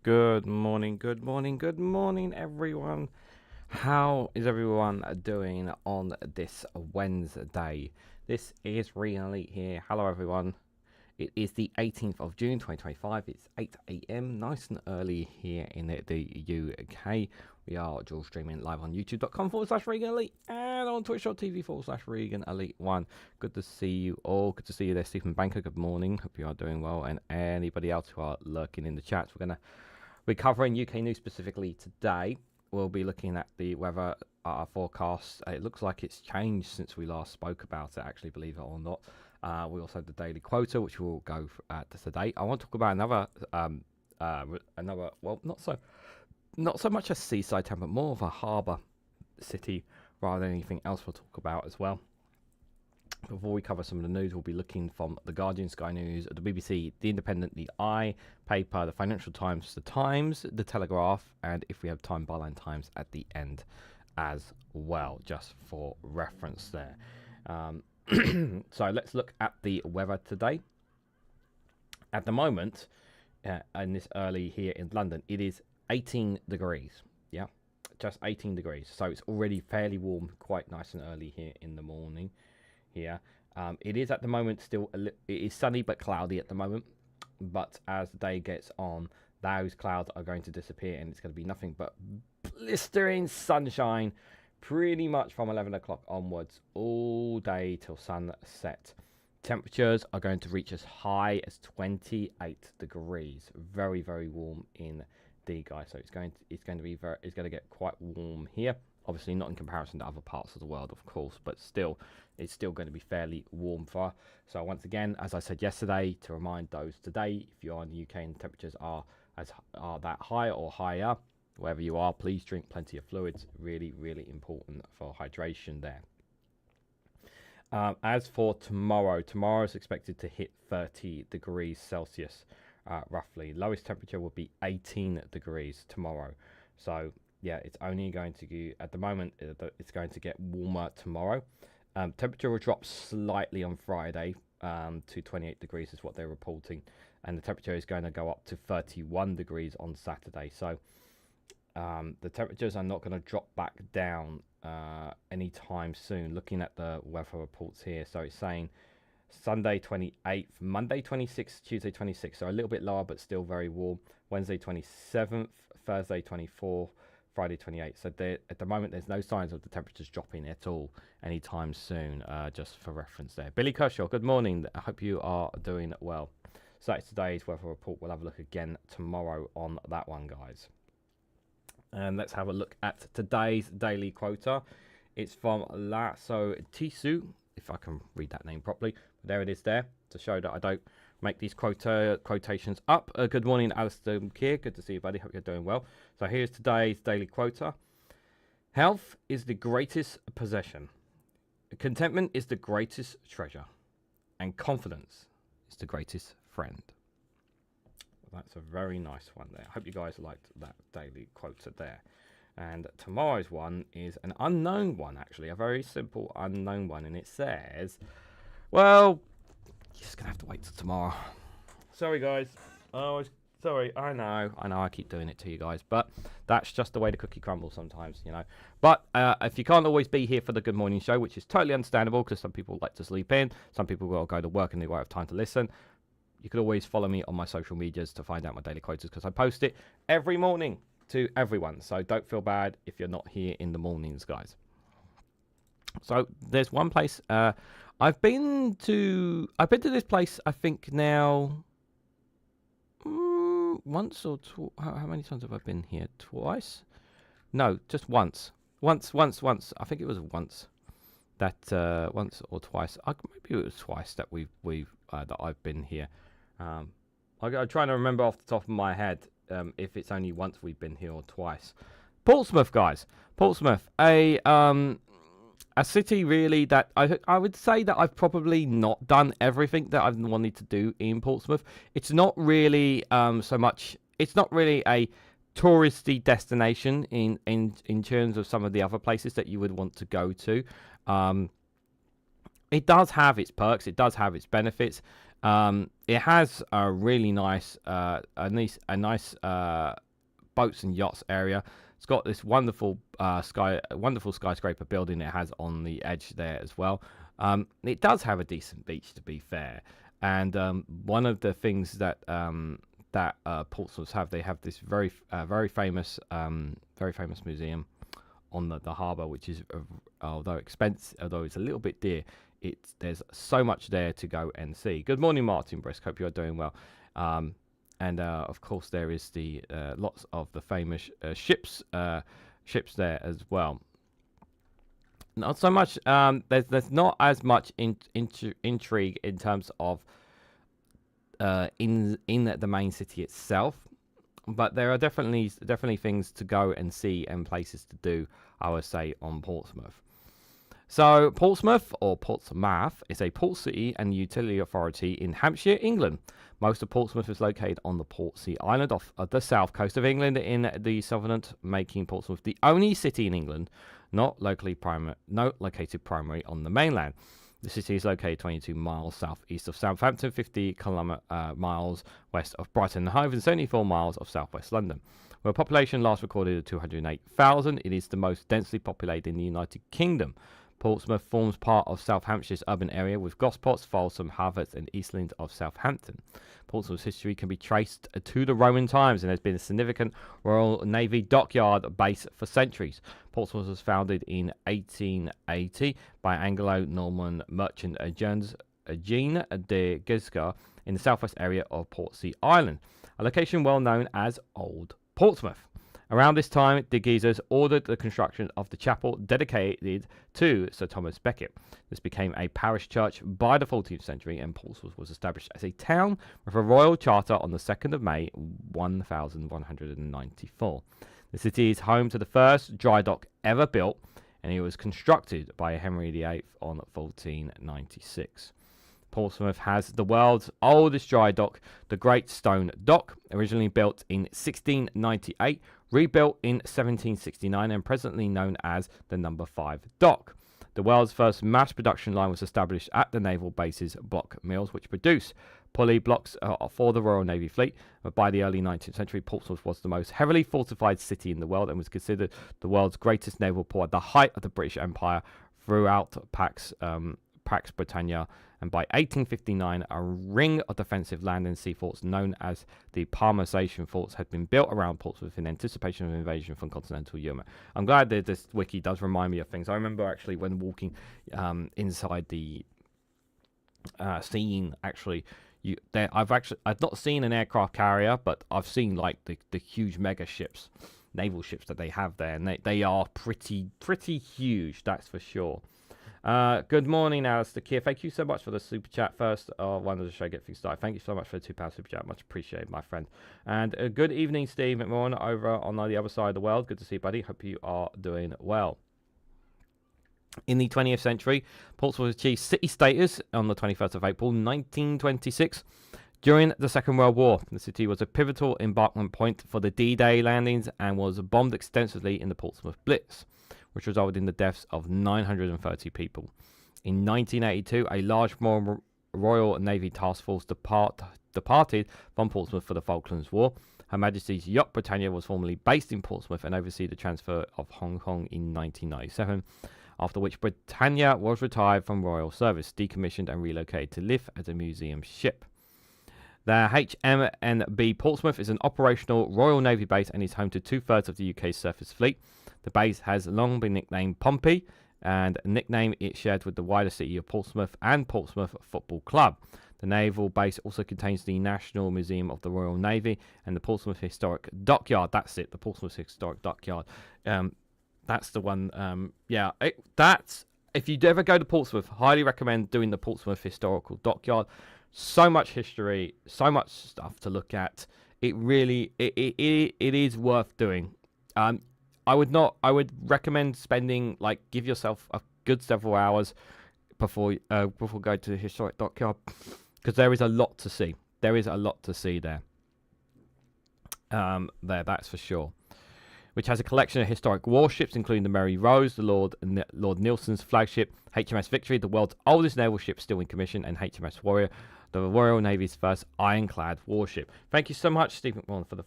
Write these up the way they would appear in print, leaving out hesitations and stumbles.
Good morning, everyone. How is everyone doing on this Wednesday? This is Reganelite here. Hello, everyone. It is the 18th of June 2025. It's 8 a.m. nice and early here in the UK. We are dual streaming live on youtube.com/Reganelite and on twitch.tv/Reganelite1. Good to see you all. Good to see you there, Stephen Banker. Good morning. Hope you are doing well. And anybody else who are lurking in the chats, we're covering UK news specifically today. We'll be looking at the weather forecast. It looks like it's changed since we last spoke about it, actually, believe it or not. We also have the daily quota, which we'll go at today. I want to talk about another, well, not so much a seaside town, but more of a harbour city rather than anything else we'll talk about as well. Before we cover some of the news, we'll be looking from The Guardian, Sky News, the BBC, The Independent, The Eye, Paper, The Financial Times, The Times, The Telegraph, and if we have time, Byline Times at the end as well, just for reference there. So let's look at the weather today. At the moment, in this early here in London, it is 18 degrees. Yeah, just 18 degrees. So it's already fairly warm, quite nice and early here in the morning. Here, it is at the moment still it is sunny but cloudy at the moment. But as the day gets on, those clouds are going to disappear, and it's going to be nothing but blistering sunshine, pretty much from 11 o'clock onwards, all day till sunset. Temperatures are going to reach as high as 28 degrees. Very, very warm indeed, guys. So it's going to get quite warm here. Obviously not in comparison to other parts of the world, of course, but still, it's still going to be fairly warm for us. So once again, as I said yesterday, to remind those today, if you are in the UK and the temperatures are that high or higher, wherever you are, please drink plenty of fluids. Really, really important for hydration there. As for tomorrow is expected to hit 30 degrees Celsius, roughly. Lowest temperature will be 18 degrees tomorrow. So yeah, it's only going to go, at the moment, it's going to get warmer tomorrow. Temperature will drop slightly on Friday to 28 degrees is what they're reporting. And the temperature is going to go up to 31 degrees on Saturday. So the temperatures are not going to drop back down anytime soon. Looking at the weather reports here. So it's saying Sunday 28th, Monday 26th, Tuesday 26th. So a little bit lower, but still very warm. Wednesday 27th, Thursday 24th. Friday 28th. So at the moment, there's no signs of the temperatures dropping at all anytime soon, just for reference there. Billy Kershaw, good morning. I hope you are doing well. So that's today's weather report. We'll have a look again tomorrow on that one, guys. And let's have a look at today's daily quota. It's from Lasso Tisu, if I can read that name properly. But there it is there, to show that I don't make these quotations up. Good morning, Alistair Keir. Good to see you, buddy. Hope you're doing well. So here's today's daily quota. Health is the greatest possession. Contentment is the greatest treasure. And confidence is the greatest friend. That's a very nice one there. I hope you guys liked that daily quota there. And tomorrow's one is an unknown one, actually. A very simple unknown one. And it says, well, you're just going to have to wait till tomorrow. Sorry, guys. Oh, sorry. I know I keep doing it to you guys. But that's just the way the cookie crumbles sometimes, you know. But if you can't always be here for the Good Morning Show, which is totally understandable because some people like to sleep in. Some people will go to work and they won't have time to listen. You could always follow me on my social medias to find out my daily quotas because I post it every morning to everyone. So don't feel bad if you're not here in the mornings, guys. So there's one place I've been to this place, I think now once or twice. How many times have I been here? Twice? No, just once. Once. I think it was once. That once or twice. Maybe it was twice that that I've been here. I'm trying to remember off the top of my head if it's only once we've been here or twice. Portsmouth, guys. Portsmouth, a city really that I would say that I've probably not done everything that I've wanted to do in Portsmouth. It's not really so much. It's not really a touristy destination in terms of some of the other places that you would want to go to. it does have its perks. It does have its benefits. It has a really nice, a nice boats and yachts area. It's got this wonderful wonderful skyscraper building it has on the edge there as well. It does have a decent beach, to be fair. And one of the things that Portsmouth have, they have this very famous museum on the harbour, which is although expensive, although it's a little bit dear. There's so much there to go and see. Good morning, Martin Brisk. Hope you are doing well. And of course, there is the lots of the famous ships there as well. Not so much. There's not as much intrigue in terms of in the main city itself, but there are definitely things to go and see and places to do, I would say, on Portsmouth. So Portsmouth, or Portsmouth, is a port city and utility authority in Hampshire, England. Most of Portsmouth is located on the Portsea Island off the south coast of England in the Southern, making Portsmouth the only city in England not located primarily on the mainland. The city is located 22 miles southeast of Southampton, 50 miles west of Brighton and Hove, and 74 miles of southwest London. Where population last recorded at 208,000, it is the most densely populated in the United Kingdom. Portsmouth forms part of South Hampshire's urban area, with Gosport, Folsom, Haverford and Eastland of Southampton. Portsmouth's history can be traced to the Roman times and has been a significant Royal Navy dockyard base for centuries. Portsmouth was founded in 1880 by Anglo-Norman merchant Jean de Giscar in the southwest area of Portsea Island, a location well known as Old Portsmouth. Around this time, de Guisers ordered the construction of the chapel dedicated to Sir Thomas Becket. This became a parish church by the 14th century, and Portsmouth was established as a town with a royal charter on the 2nd of May, 1194. The city is home to the first dry dock ever built, and it was constructed by Henry VIII on 1496. Portsmouth has the world's oldest dry dock, the Great Stone Dock, originally built in 1698, rebuilt in 1769, and presently known as the Number 5 Dock. The world's first mass production line was established at the naval base's block mills, which produce pulley blocks for the Royal Navy fleet. By the early 19th century, Portsmouth was the most heavily fortified city in the world and was considered the world's greatest naval port at the height of the British Empire throughout Pax Britannia. And by 1859, a ring of defensive land and sea forts known as the Parmesan forts had been built around Portsmouth in anticipation of invasion from continental Europe. I'm glad that this wiki does remind me of things. I remember actually when walking inside the scene, actually, I've not seen an aircraft carrier, but I've seen like the huge mega ships, naval ships that they have there, and they are pretty huge, that's for sure. Good morning, Alistair Keir. Thank you so much for the super chat first. One of the show get things started. Thank you so much for the £2 super chat. Much appreciated, my friend. And good evening, Steve McMahon, over on the other side of the world. Good to see you, buddy. Hope you are doing well. In the 20th century, Portsmouth achieved city status on the 21st of April 1926. During the Second World War, the city was a pivotal embarkment point for the D-Day landings and was bombed extensively in the Portsmouth Blitz, which resulted in the deaths of 930 people. In 1982, a large Royal Navy task force departed from Portsmouth for the Falklands War. Her Majesty's Yacht Britannia was formerly based in Portsmouth and oversaw the transfer of Hong Kong in 1997, after which Britannia was retired from royal service, decommissioned and relocated to live as a museum ship. The HMNB Portsmouth is an operational Royal Navy base and is home to 2/3 of the UK's surface fleet. The base has long been nicknamed Pompey, and a nickname it shared with the wider city of Portsmouth and Portsmouth Football Club. The naval base also contains the National Museum of the Royal Navy and the Portsmouth Historic Dockyard. That's it, the Portsmouth Historic Dockyard. That's the one. If you ever go to Portsmouth, highly recommend doing the Portsmouth Historical Dockyard. So much history, so much stuff to look at. It really, it is worth doing. I would recommend spending, give yourself a good several hours before going to the historic dockyard, because there is a lot to see. There is a lot to see there. That's for sure. which has a collection of historic warships, including the Mary Rose, the Lord Nelson's flagship, HMS Victory, the world's oldest naval ship still in commission, and HMS Warrior, the Royal Navy's first ironclad warship. Thank you so much, Stephen McMillan, for the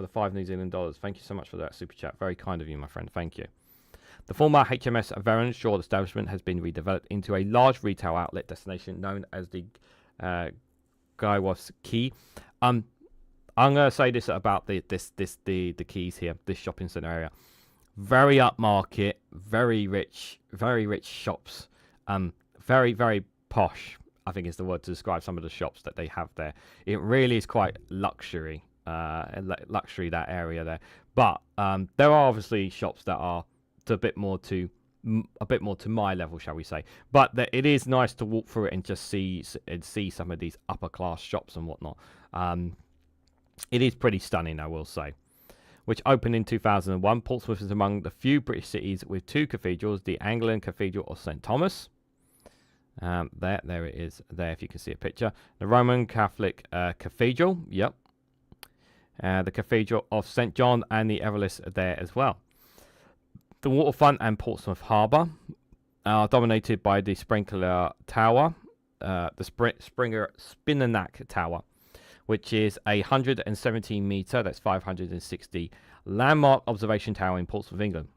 $5 New Zealand dollars. Thank you so much for that super chat. Very kind of you, my friend. Thank you. The former HMS Veron shore establishment has been redeveloped into a large retail outlet destination known as the Gaiwas Quay. I'm gonna say this about the quays here, this shopping centre area. Very upmarket, very rich shops. Very posh, I think is the word to describe some of the shops that they have there. It really is quite luxury, that area there. But there are obviously shops that are a bit more to my level, shall we say. But it is nice to walk through it and just see some of these upper class shops and whatnot. It is pretty stunning, I will say. Which opened in 2001. Portsmouth is among the few British cities with 2 cathedrals: the Anglican Cathedral of St Thomas. There it is. There, if you can see a picture. The Roman Catholic Cathedral. Yep. The Cathedral of St John and the Everlist are there as well. The waterfront and Portsmouth Harbour are dominated by the Sprinkler Tower, the Spinnanak Tower, which is a 117 metre, that's 560, landmark observation tower in Portsmouth, England.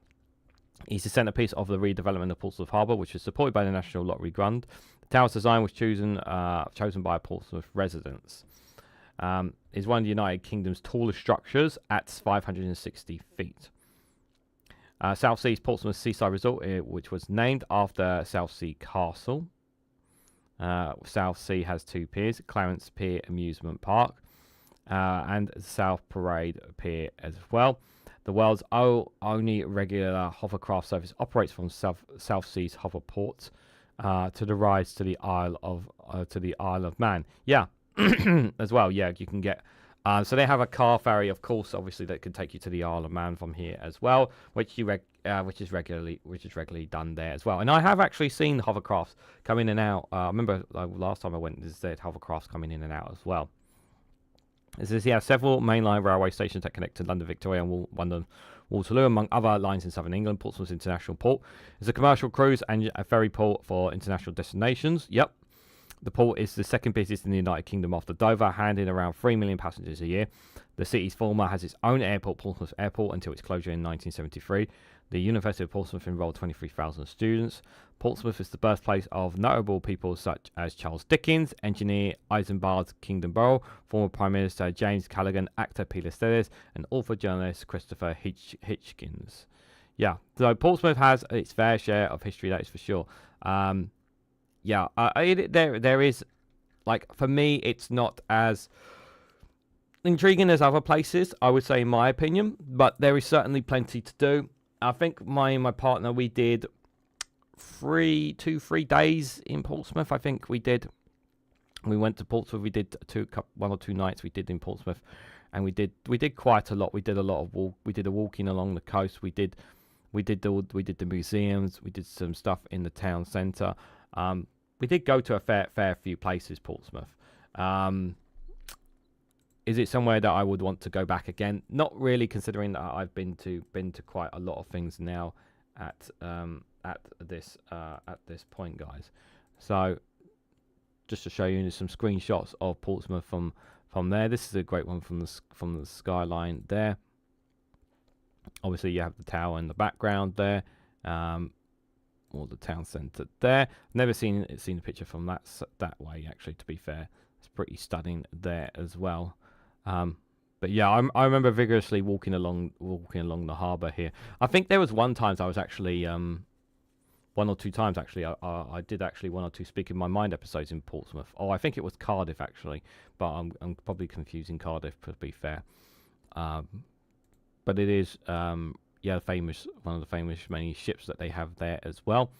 It's the centrepiece of the redevelopment of Portsmouth Harbour, which was supported by the National Lottery Grant. The tower's design was chosen by Portsmouth residents. Is one of the United Kingdom's tallest structures at 560 feet. South Sea's Portsmouth Seaside Resort, which was named after South Sea Castle. South Sea has 2 piers, Clarence Pier Amusement Park and South Parade Pier as well. The world's only regular hovercraft service operates from South Sea's hover port to the rise to the Isle of Man. Yeah, as well. Yeah, you can get. So they have a car ferry, of course, obviously that can take you to the Isle of Man from here as well, which is regularly done there as well. And I have actually seen hovercrafts come in and out. I remember last time I went, they had hovercrafts coming in and out as well. It says here several mainline railway stations that connect to London Victoria and London Waterloo, among other lines in southern England. Portsmouth International Port is a commercial cruise and a ferry port for international destinations. Yep. The port is the second busiest in the United Kingdom after Dover, handling around 3 million passengers a year. The city's former has its own airport, Portsmouth Airport, until its closure in 1973. The University of Portsmouth enrolled 23,000 students. Portsmouth is the birthplace of notable people such as Charles Dickens, engineer Isambard Kingdom Borough, former Prime Minister James Callaghan, actor Peter Sellers, and author-journalist Christopher Hitchkins. Yeah, so Portsmouth has its fair share of history, that is for sure. Yeah, there is, like, for me, it's not as intriguing as other places, I would say, in my opinion, but there is certainly plenty to do. I think my partner, we did 3 days in Portsmouth. I think we went to Portsmouth. We did 1 or 2 nights we did in Portsmouth, and we did quite a lot. We did a lot of walking along the coast. We did the museums. We did some stuff in the town centre. We did go to a fair few places, Portsmouth. Is it somewhere that I would want to go back again? Not really, considering that I've been to quite a lot of things now at this point, guys. So just to show you some screenshots of Portsmouth from there. This is a great one from the skyline there. Obviously, you have the tower in the background there. Or the town centre there. Never seen a picture from that way, actually, to be fair. It's pretty stunning there as well. But yeah, I remember vigorously walking along the harbour here. I think there was one time I was actually 1 or 2 times actually. I did actually 1 or 2 Speaking My Mind episodes in Portsmouth. Oh, I think it was Cardiff actually, but I'm probably confusing Cardiff, to be fair. But it is one of the famous many ships that they have there as well.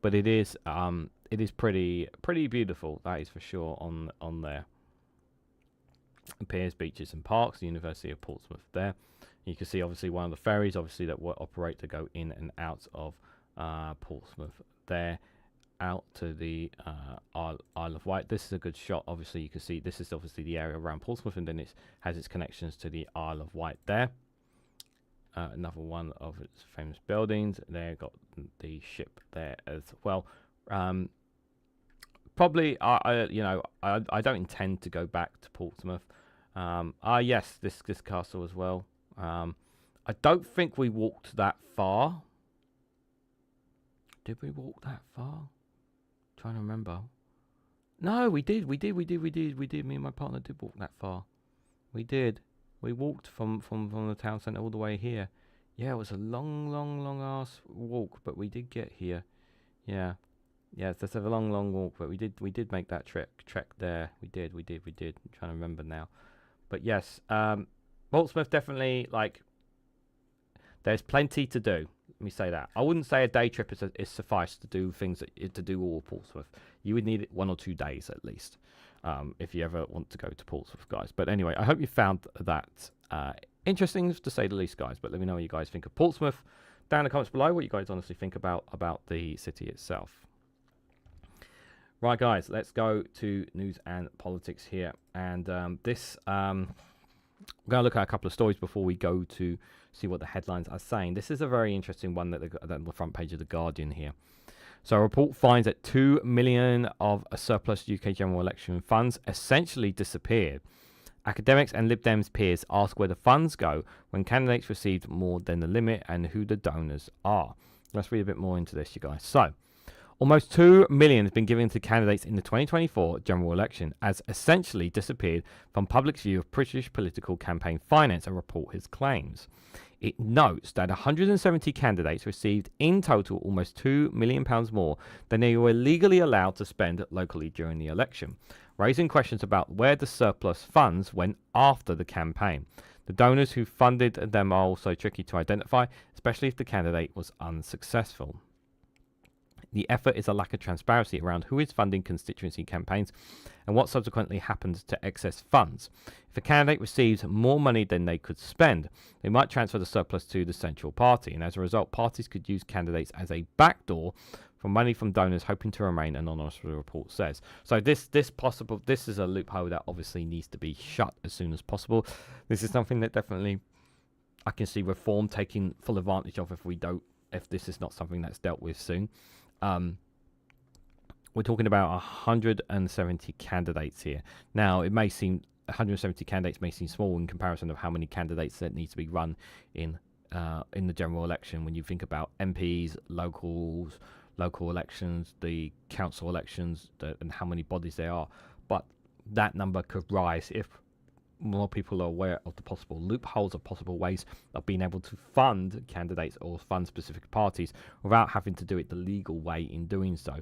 But it is pretty beautiful, that is for sure, on there. Piers, beaches and parks, the University of Portsmouth there. You can see obviously one of the ferries obviously that will operate to go in and out of Portsmouth there, out to the Isle of Wight. This is a good shot. Obviously you can see this is obviously the area around Portsmouth, and then it has its connections to the Isle of Wight there. another one of its famous buildings. There got the ship there as well. Probably, I don't intend to go back to Portsmouth. Yes, this castle as well. I don't think we walked that far. Did we walk that far? Trying to remember. No, we did. Me and my partner did walk that far. We did. We walked from the town centre all the way here. Yeah, it was a long ass walk, but we did get here. Yeah. Yeah, that's a long walk, but we did make that trek there. We did. I'm trying to remember now. But yes, Portsmouth definitely, like, there's plenty to do. Let me say that. I wouldn't say a day trip is suffice to do things to do all of Portsmouth. You would need 1 or 2 days at least, if you ever want to go to Portsmouth, guys. But anyway, I hope you found that interesting, to say the least, guys. But let me know what you guys think of Portsmouth down in the comments below. What you guys honestly think about the city itself. Right, guys, let's go to news and politics here. And this, I'm going to look at a couple of stories before we go to see what the headlines are saying. This is a very interesting one that on the front page of The Guardian here. So a report finds that 2 million of a surplus UK general election funds essentially disappeared. Academics and Lib Dems peers ask where the funds go when candidates received more than the limit and who the donors are. Let's read a bit more into this, you guys. So, almost 2 million has been given to candidates in the 2024 general election, as essentially disappeared from public's view of British political campaign finance, a report has claims. It notes that 170 candidates received in total almost £2 million more than they were legally allowed to spend locally during the election, raising questions about where the surplus funds went after the campaign. The donors who funded them are also tricky to identify, especially if the candidate was unsuccessful. The effort is a lack of transparency around who is funding constituency campaigns and what subsequently happens to excess funds. If a candidate receives more money than they could spend, they might transfer the surplus to the central party, and as a result, parties could use candidates as a backdoor for money from donors hoping to remain anonymous, the report says. So this is a loophole that obviously needs to be shut as soon as possible. This is something that definitely I can see reform taking full advantage of if this is not something that's dealt with soon. We're talking about 170 candidates here. Now, it may seem 170 candidates may seem small in comparison of how many candidates that need to be run in the general election. When you think about MPs, local elections, the council elections, and how many bodies there are, but that number could rise if more people are aware of the possible loopholes or possible ways of being able to fund candidates or fund specific parties without having to do it the legal way in doing so.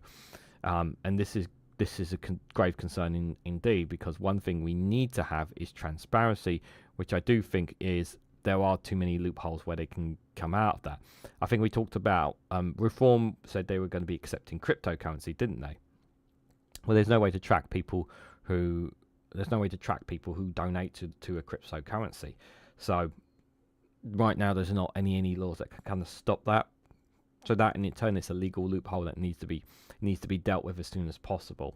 And this is a grave concern indeed, because one thing we need to have is transparency, which I do think is there are too many loopholes where they can come out of that. I think we talked about Reform said they were going to be accepting cryptocurrency, didn't they? Well, there's no way to track people who donate to a cryptocurrency. So right now there's not any laws that can kind of stop that. So that in turn is a legal loophole that needs to be dealt with as soon as possible.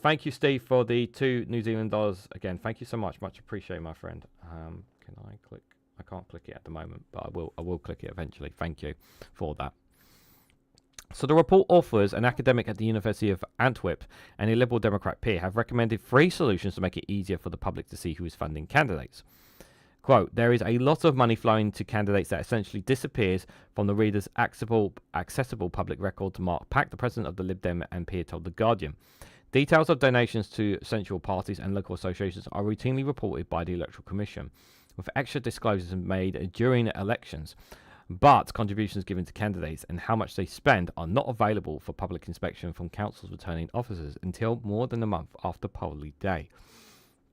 Thank you, Steve, for the $2 New Zealand dollars. Again, thank you so much appreciated, my friend. Can I click? I can't click it at the moment, but I will click it eventually. Thank you for that. So the report authors, an academic at the University of Antwerp and a Liberal Democrat peer, have recommended 3 solutions to make it easier for the public to see who is funding candidates. Quote, there is a lot of money flowing to candidates that essentially disappears from the reader's accessible public record, Mark Pack, the president of the Lib Dem and peer, told The Guardian. Details of donations to central parties and local associations are routinely reported by the Electoral Commission, with extra disclosures made during elections. But contributions given to candidates and how much they spend are not available for public inspection from council's returning officers until more than a month after polling day.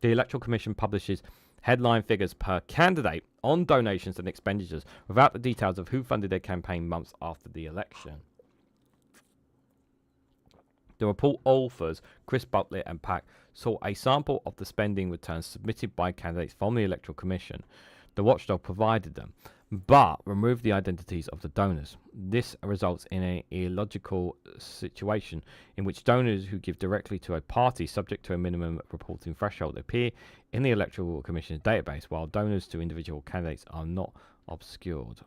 The Electoral Commission publishes headline figures per candidate on donations and expenditures without the details of who funded their campaign months after the election. The report authors, Chris Butlett and Pack, saw a sample of the spending returns submitted by candidates from the Electoral Commission. The watchdog provided them, but removed the identities of the donors. This results in an illogical situation in which donors who give directly to a party subject to a minimum reporting threshold appear in the Electoral Commission's database, while donors to individual candidates are not obscured.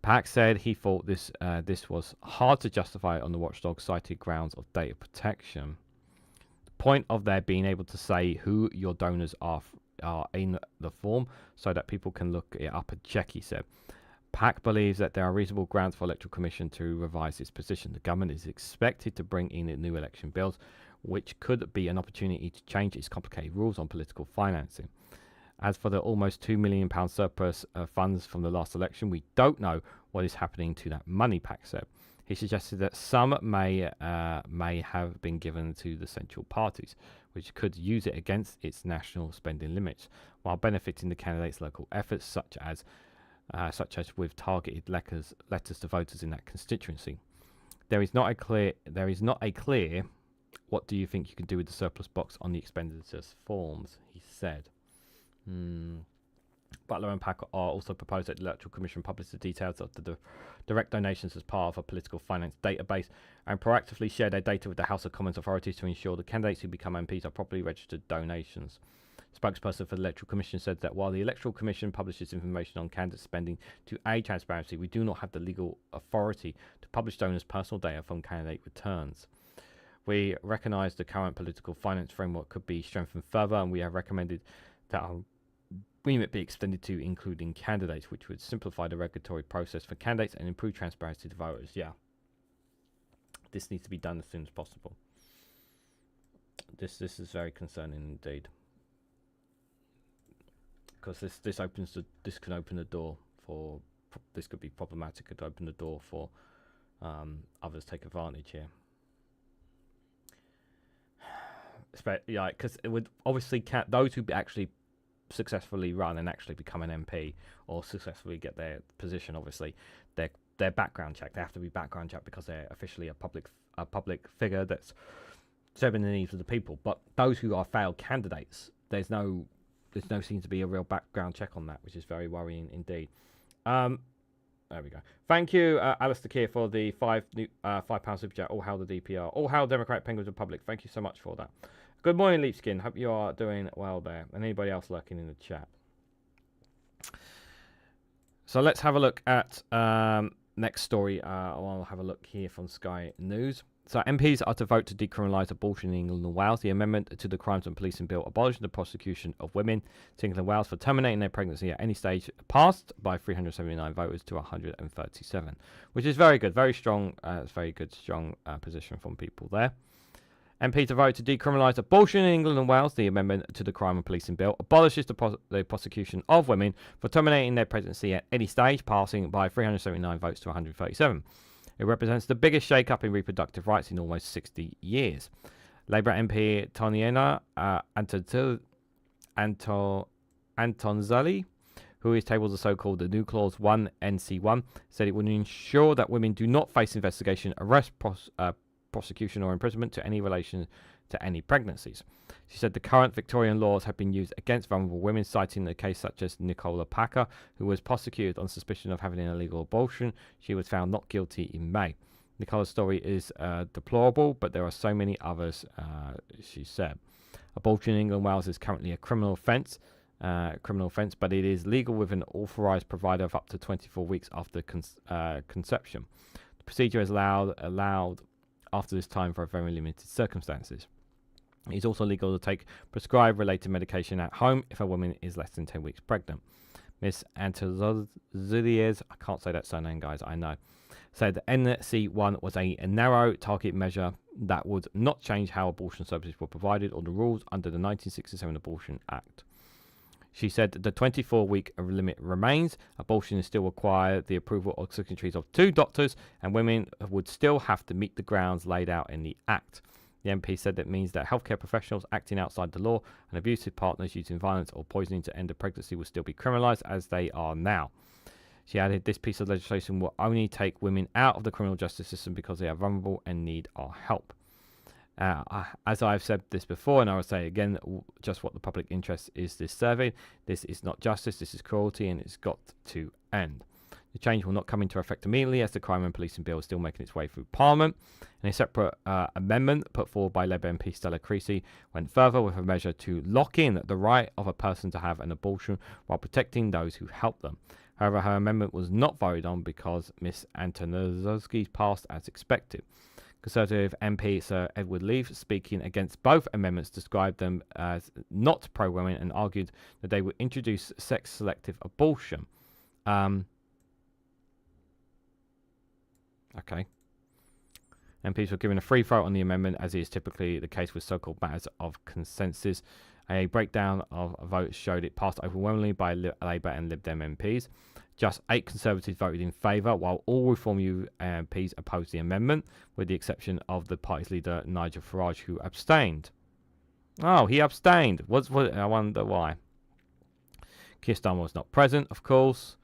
Pack said he thought this was hard to justify on the watchdog cited grounds of data protection. The point of their being able to say who your donors are in the form so that people can look it up and check, he said. Pack believes that there are reasonable grounds for Electoral Commission to revise its position. The government is expected to bring in new election bills, which could be an opportunity to change its complicated rules on political financing. As for the almost £2 million surplus funds from the last election, we don't know what is happening to that money, Pack said. He suggested that some may have been given to the central parties, which could use it against its national spending limits, while benefiting the candidates' local efforts, such as with targeted letters to voters in that constituency. There is not a clear. What do you think you can do with the surplus box on the expenditures forms? He said. Butler and Pack also proposed that the Electoral Commission publish the details of the direct donations as part of a political finance database and proactively share their data with the House of Commons authorities to ensure the candidates who become MPs are properly registered donations. Spokesperson for the Electoral Commission said that while the Electoral Commission publishes information on candidate spending to aid transparency, we do not have the legal authority to publish donors' personal data from candidate returns. We recognise the current political finance framework could be strengthened further, and we have recommended that our remit be extended to including candidates, which would simplify the regulatory process for candidates and improve transparency to voters. Yeah, this needs to be done as soon as possible. This is very concerning indeed, because this can open the door for this could be problematic. It could open the door for others take advantage here. Yeah, because it would obviously those who actually successfully run and actually become an MP or successfully get their position, obviously their background checked. They have to be background checked because they're officially a public figure that's serving the needs of the people. But those who are failed candidates, there's no seems to be a real background check on that, which is very worrying indeed. There we go. Thank you, Alistair Keir, for the £5 super chat. All hail the DPR. All hail Democratic Penguins Republic. Thank you so much for that. Good morning, Leapskin. Hope you are doing well there. And anybody else lurking in the chat. So let's have a look at next story. I'll have a look here from Sky News. So MPs are to vote to decriminalise abortion in England and Wales. The amendment to the Crimes and Policing Bill abolishes the prosecution of women to England and Wales for terminating their pregnancy at any stage passed by 379 voters to 137, which is very good, very strong. It's very good, strong position from people there. MPs to vote to decriminalise abortion in England and Wales. The amendment to the Crime and Policing Bill abolishes the prosecution of women for terminating their pregnancy at any stage, passing by 379 votes to 137. It represents the biggest shake-up in reproductive rights in almost 60 years. Labour MP Toniana Antonzelli, who is tabled the so-called the New Clause 1 NC1, said it would ensure that women do not face investigation, arrest, prosecution or imprisonment to any relation to any pregnancies. She said the current Victorian laws have been used against vulnerable women, citing a case such as Nicola Packer, who was prosecuted on suspicion of having an illegal abortion. She was found not guilty in May. Nicola's story is deplorable, but there are so many others, she said. Abortion in England and Wales is currently a criminal offence, but it is legal with an authorised provider of up to 24 weeks after conception. The procedure is allowed after this time for very limited circumstances. It is also legal to take prescribed related medication at home if a woman is less than 10 weeks pregnant. Miss Antoziliers, I can't say that surname, guys, I know, said the NC1 was a narrow target measure that would not change how abortion services were provided or the rules under the 1967 Abortion Act. She said the 24-week limit remains. Abortion is still required the approval of signatories of 2 doctors, and women would still have to meet the grounds laid out in the Act. The MP said that means that healthcare professionals acting outside the law and abusive partners using violence or poisoning to end a pregnancy will still be criminalised as they are now. She added this piece of legislation will only take women out of the criminal justice system because they are vulnerable and need our help. As I've said this before, and I will say again, just what the public interest is this serving. This is not justice, this is cruelty, and it's got to end. The change will not come into effect immediately, as the crime and policing bill is still making its way through Parliament. And a separate amendment put forward by Labour MP Stella Creasy went further with a measure to lock in the right of a person to have an abortion while protecting those who help them. However, her amendment was not voted on because Ms Antonovsky passed as expected. Conservative MP Sir Edward Leaf, speaking against both amendments, described them as not pro-women and argued that they would introduce sex-selective abortion. Okay. MPs were given a free vote on the amendment, as is typically the case with so-called matters of consensus. A breakdown of votes showed it passed overwhelmingly by Labour and Lib Dem MPs. Just 8 Conservatives voted in favour, while all Reform MPs opposed the amendment, with the exception of the party's leader Nigel Farage, who abstained. Oh, he abstained. I wonder why. Keir Starmer was not present, of course.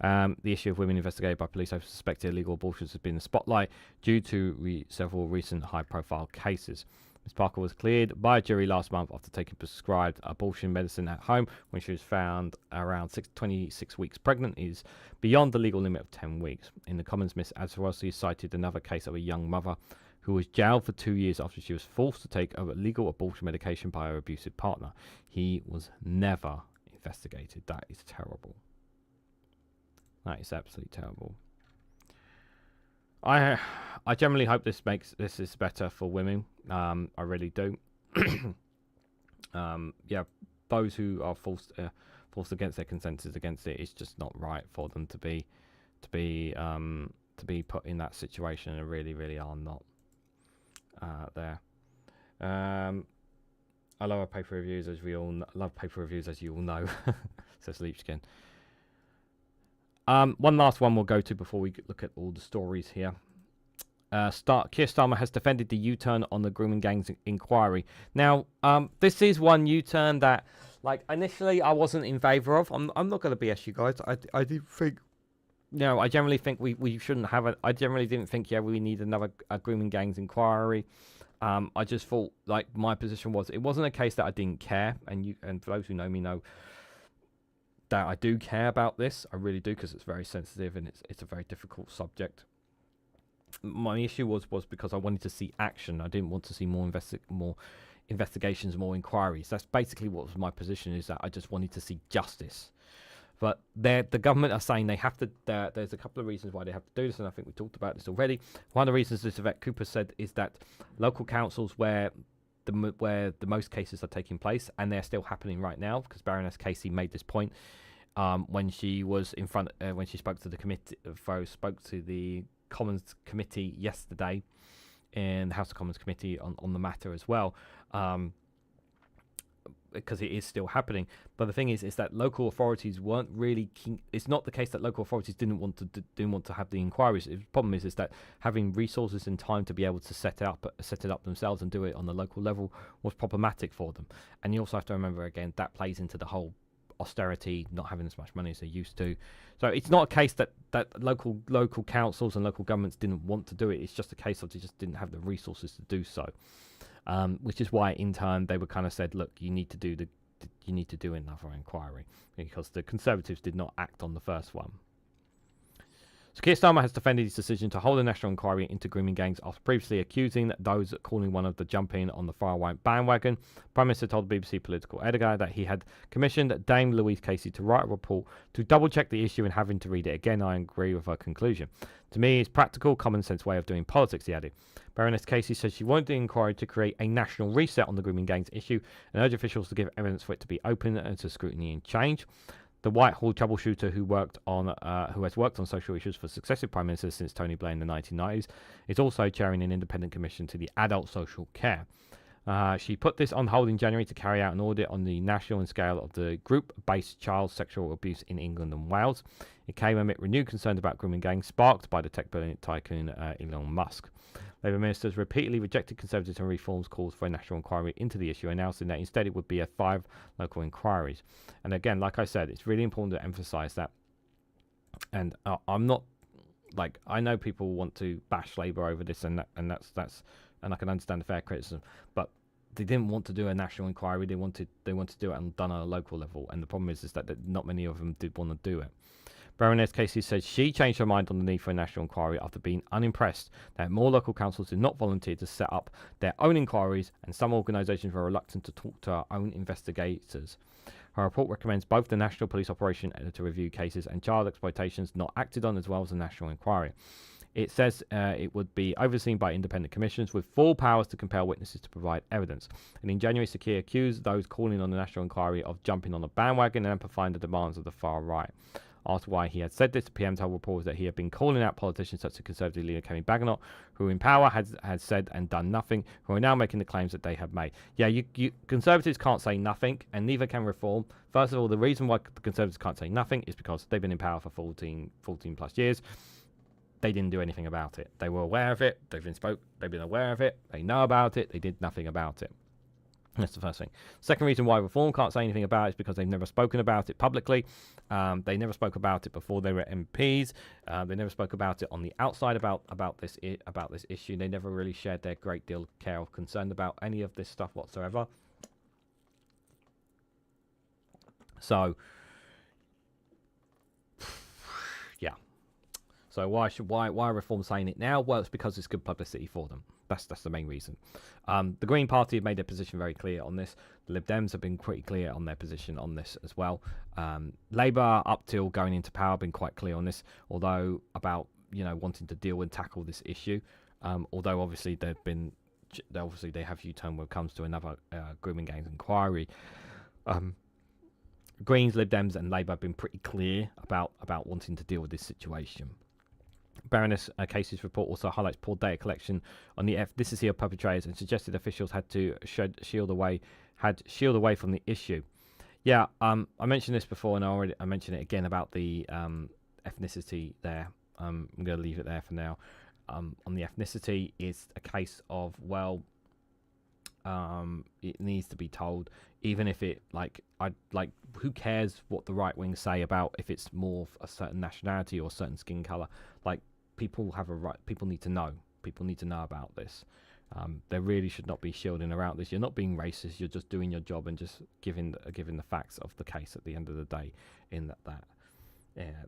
The issue of women investigated by police over suspected illegal abortions has been in the spotlight due to several recent high-profile cases. Ms Parker was cleared by a jury last month after taking prescribed abortion medicine at home when she was found around 26 weeks pregnant, is beyond the legal limit of 10 weeks. In the Commons, Ms Azarossi cited another case of a young mother who was jailed for 2 years after she was forced to take illegal abortion medication by her abusive partner. He was never investigated. That is terrible. That is absolutely terrible. I generally hope this is better for women. I really do. Yeah, those who are forced against their consent is against it. It's just not right for them to be put in that situation, and really are not there. I love paper reviews, as we all love paper reviews, as you all know. Says Leachskin. One last one we'll go to before we look at all the stories here. Keir Starmer has defended the U-turn on the grooming gangs inquiry. Now, this is one U-turn that, like, initially I wasn't in favour of. I'm not going to BS you guys. I did think, I generally think we shouldn't have it. I generally didn't think, we need another grooming gangs inquiry. I just thought, like, my position was, it wasn't a case that I didn't care, and for those who know me know that I do care about this. I really do, because it's very sensitive and it's a very difficult subject. My issue was because I wanted to see action. I didn't want to see more investigations, more inquiries. That's basically what was my position, is that I just wanted to see justice. But the government are saying they have to. There's a couple of reasons why they have to do this, and I think we talked about this already. One of the reasons this Yvette Cooper said is that local councils where the most cases are taking place, and they're still happening right now, because Baroness Casey made this point when she was in front, when she spoke to the committee, spoke to the Commons Committee yesterday, in the House of Commons Committee on the matter as well, because it is still happening. But the thing is that local authorities weren't really keen. It's not the case that local authorities didn't want to have the inquiries. The problem is that having resources and time to be able to set it up themselves and do it on the local level was problematic for them. And you also have to remember, again, that plays into the whole austerity, not having as much money as they used to. So it's not a case that local councils and local governments didn't want to do it. It's just a case of they just didn't have the resources to do so. Which is why, in turn, they were kind of said, look, you need to do another inquiry, because the Conservatives did not act on the first one. So Keir Starmer has defended his decision to hold a national inquiry into grooming gangs after previously accusing those calling one of the jumping on the far-right bandwagon. Prime Minister told BBC Political Editor that he had commissioned Dame Louise Casey to write a report to double-check the issue, and having to read it again, I agree with her conclusion. To me, it's practical, common-sense way of doing politics, he added. Baroness Casey said she wanted the inquiry to create a national reset on the grooming gangs issue and urged officials to give evidence for it to be open and to scrutiny and change. The Whitehall troubleshooter who has worked on social issues for successive prime ministers since Tony Blair in the 1990s, is also chairing an independent commission to the adult social care. She put this on hold in January to carry out an audit on the national scale of the group-based child sexual abuse in England and Wales. It came amid renewed concerns about grooming gangs sparked by the tech billionaire tycoon Elon Musk. Labour ministers repeatedly rejected Conservative and Reform's calls for a national inquiry into the issue, announcing that instead it would be 5 local inquiries. And again, like I said, it's really important to emphasise that. And I'm not, like, I know people want to bash Labour over this, and that's and I can understand the fair criticism, but they didn't want to do a national inquiry. They wanted to do it and done on a local level. And the problem is that not many of them did want to do it. Baroness Casey said she changed her mind on the need for a national inquiry after being unimpressed that more local councils did not volunteer to set up their own inquiries, and some organisations were reluctant to talk to our own investigators. Her report recommends both the National Police Operation to review cases and child exploitations not acted on, as well as a national inquiry. It says it would be overseen by independent commissions with full powers to compel witnesses to provide evidence. And in January, Sakir accused those calling on the national inquiry of jumping on a bandwagon and amplifying the demands of the far right. Asked why he had said this, the PM told reporters that he had been calling out politicians such as Conservative leader Kevin Bagnott, who in power had said and done nothing, who are now making the claims that they have made. Yeah, you Conservatives can't say nothing, and neither can Reform. First of all, the reason why the Conservatives can't say nothing is because they've been in power for 14 plus years. They didn't do anything about it. They were aware of it. They've been aware of it. They know about it. They did nothing about it. That's the first thing. Second reason why Reform can't say anything about it is because they've never spoken about it publicly. They never spoke about it before they were MPs. They never spoke about it on the outside about this issue. They never really shared their great deal of care or concern about any of this stuff whatsoever. So, yeah. So why are Reform saying it now? Well, it's because it's good publicity for them. That's the main reason. The Green Party have made their position very clear on this. The Lib Dems have been pretty clear on their position on this as well. Labour, up till going into power, have been quite clear on this, although about wanting to deal and tackle this issue. Although obviously they have U-turn when it comes to another grooming gangs inquiry. Greens, Lib Dems, and Labour have been pretty clear about wanting to deal with this situation. Baroness Casey's report also highlights poor data collection on the ethnicity of perpetrators and suggested officials had to shield away from the issue. Yeah, I mentioned this before, and I mentioned it again about the ethnicity there. I'm going to leave it there for now. On the ethnicity, it's a case of it needs to be told, even if it who cares what the right wing say about if it's more a certain nationality or certain skin color. People have a right. People need to know. People need to know about this. There really should not be shielding around this. You're not being racist. You're just doing your job and just giving the facts of the case at the end of the day.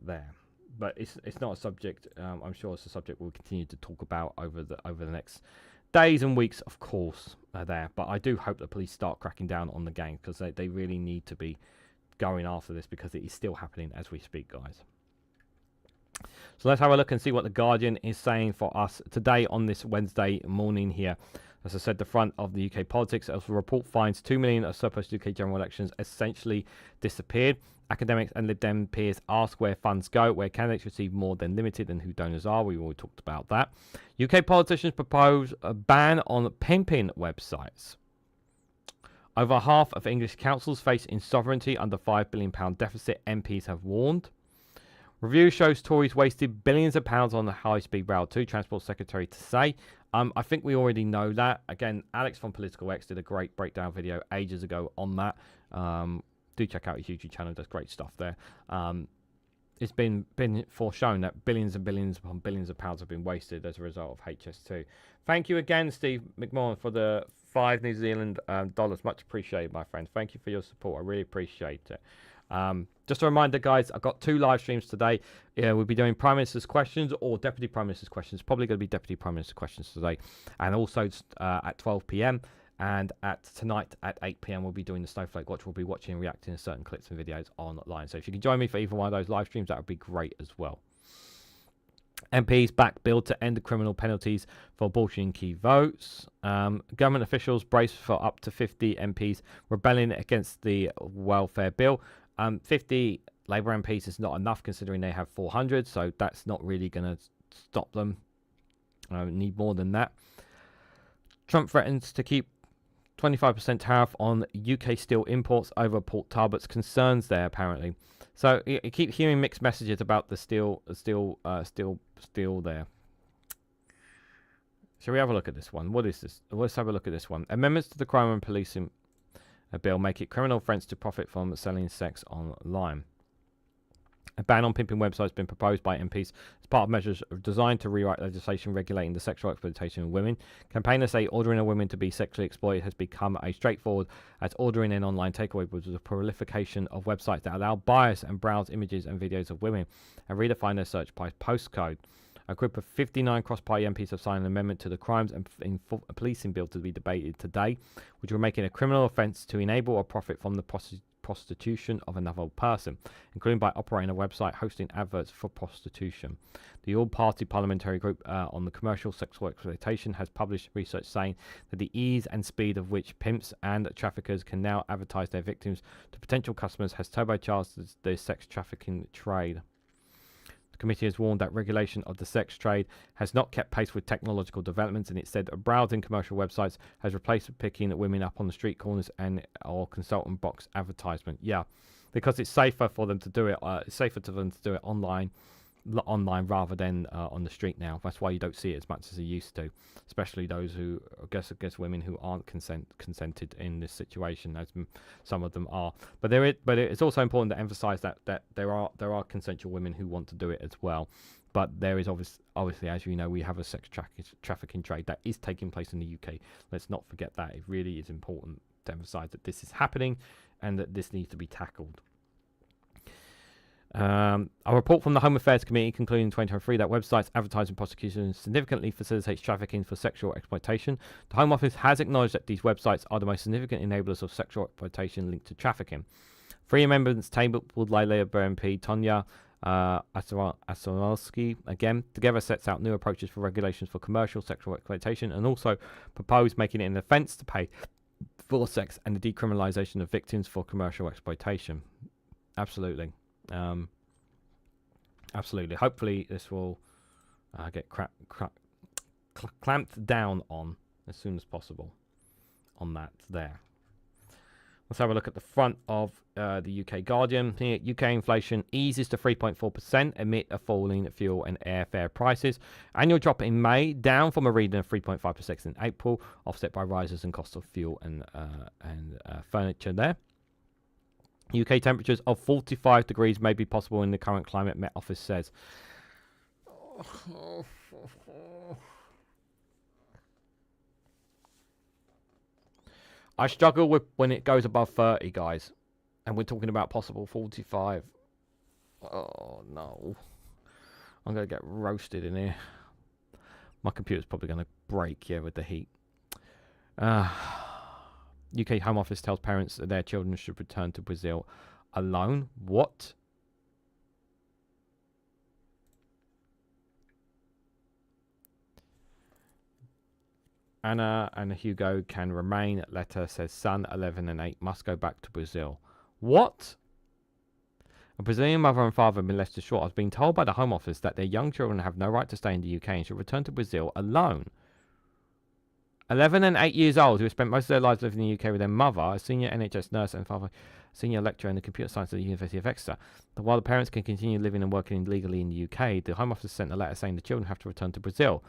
There. But it's not a subject. I'm sure it's a subject we'll continue to talk about over the next days and weeks, of course. There. But I do hope the police start cracking down on the gangs, because they really need to be going after this, because it is still happening as we speak, guys. So let's have a look and see what the Guardian is saying for us today on this Wednesday morning here. As I said, the front of the UK politics, as the report finds 2 million of surplus UK general elections essentially disappeared. Academics and Lib Dem peers ask where funds go, where candidates receive more than limited, and who donors are. We've already talked about that. UK politicians propose a ban on pimping websites. Over half of English councils face insolvency under £5 billion deficit, MPs have warned. Review shows Tories wasted billions of pounds on the high-speed rail 2, Transport Secretary to say. I think we already know that. Again, Alex from Political X did a great breakdown video ages ago on that. Do check out his YouTube channel, does great stuff there. It's been foreshown that billions and billions upon billions of pounds have been wasted as a result of HS2. Thank you again, Steve McMahon, for the 5 New Zealand dollars. Much appreciated, my friend. Thank you for your support. I really appreciate it. Just a reminder, guys, I've got 2 live streams today. We'll be doing Prime Minister's questions or Deputy Prime Minister's questions. Probably going to be Deputy Prime Minister's questions today. And also at 12 p.m. and tonight at 8 p.m. we'll be doing the Snowflake Watch. We'll be watching and reacting to certain clips and videos online. So if you can join me for either one of those live streams, that would be great as well. MPs back bill to end the criminal penalties for abortion key votes. Government officials brace for up to 50 MPs rebelling against the welfare bill. 50 Labour MPs is not enough, considering they have 400, so that's not really going to stop them. Need more than that. Trump threatens to keep 25% tariff on UK steel imports over Port Talbot's concerns there, apparently. So you keep hearing mixed messages about the steel there. Shall we have a look at this one? What is this? Let's have a look at this one. Amendments to the crime and policing bill make it criminal offence to profit from selling sex online. A ban on pimping websites has been proposed by MPs as part of measures designed to rewrite legislation regulating the sexual exploitation of women. Campaigners say ordering a woman to be sexually exploited has become as straightforward as ordering an online takeaway, with the proliferation of websites that allow buyers and browse images and videos of women and redefine their search by postcode. A group of 59 cross-party MPs have signed an amendment to the Crimes and Policing Bill to be debated today, which will make it a criminal offence to enable or profit from the prostitution of another person, including by operating a website hosting adverts for prostitution. The all-party parliamentary group on the commercial sexual exploitation has published research saying that the ease and speed of which pimps and traffickers can now advertise their victims to potential customers has turbocharged the sex trafficking trade. The committee has warned that regulation of the sex trade has not kept pace with technological developments, and it said that browsing commercial websites has replaced picking women up on the street corners and or consultant box advertisement. Yeah, because it's safer for them to do it. It's safer to them to do it online rather than on the street now. That's why you don't see it as much as you used to, especially those who, I guess women who aren't consented in this situation, as some of them are. But it's also important to emphasize that there are consensual women who want to do it as well. But there is obviously, as you know, we have a sex trafficking trade that is taking place in the UK. Let's not forget that. It really is important to emphasize that this is happening and that this needs to be tackled. A report from the Home Affairs Committee concluding in 2023 that websites advertising prostitution significantly facilitates trafficking for sexual exploitation. The Home Office has acknowledged that these websites are the most significant enablers of sexual exploitation linked to trafficking. Three amendments tabled by Labour MP Tonya Asolowski again together sets out new approaches for regulations for commercial sexual exploitation, and also proposed making it an offence to pay for sex and the decriminalisation of victims for commercial exploitation. Absolutely. Absolutely. Hopefully this will get clamped down on as soon as possible on that there. Let's have a look at the front of the UK Guardian. Here, UK inflation eases to 3.4% amid a falling fuel and airfare prices. Annual drop in May, down from a reading of 3.5% in April, offset by rises in cost of fuel and furniture there. UK temperatures of 45 degrees may be possible in the current climate, Met Office says. I struggle with when it goes above 30, guys. And we're talking about possible 45. Oh, no. I'm going to get roasted in here. My computer's probably going to break here with the heat. UK Home Office tells parents that their children should return to Brazil alone. What? Anna and Hugo can remain. Letter says son 11 and 8 must go back to Brazil. What? A Brazilian mother and father have been left distraught. I've been told by the Home Office that their young children have no right to stay in the UK and should return to Brazil alone. 11 and 8 years old, who have spent most of their lives living in the UK with their mother, a senior NHS nurse, and father, senior lecturer in the computer science at the University of Exeter. While the parents can continue living and working legally in the UK, the Home Office sent a letter saying the children have to return to Brazil.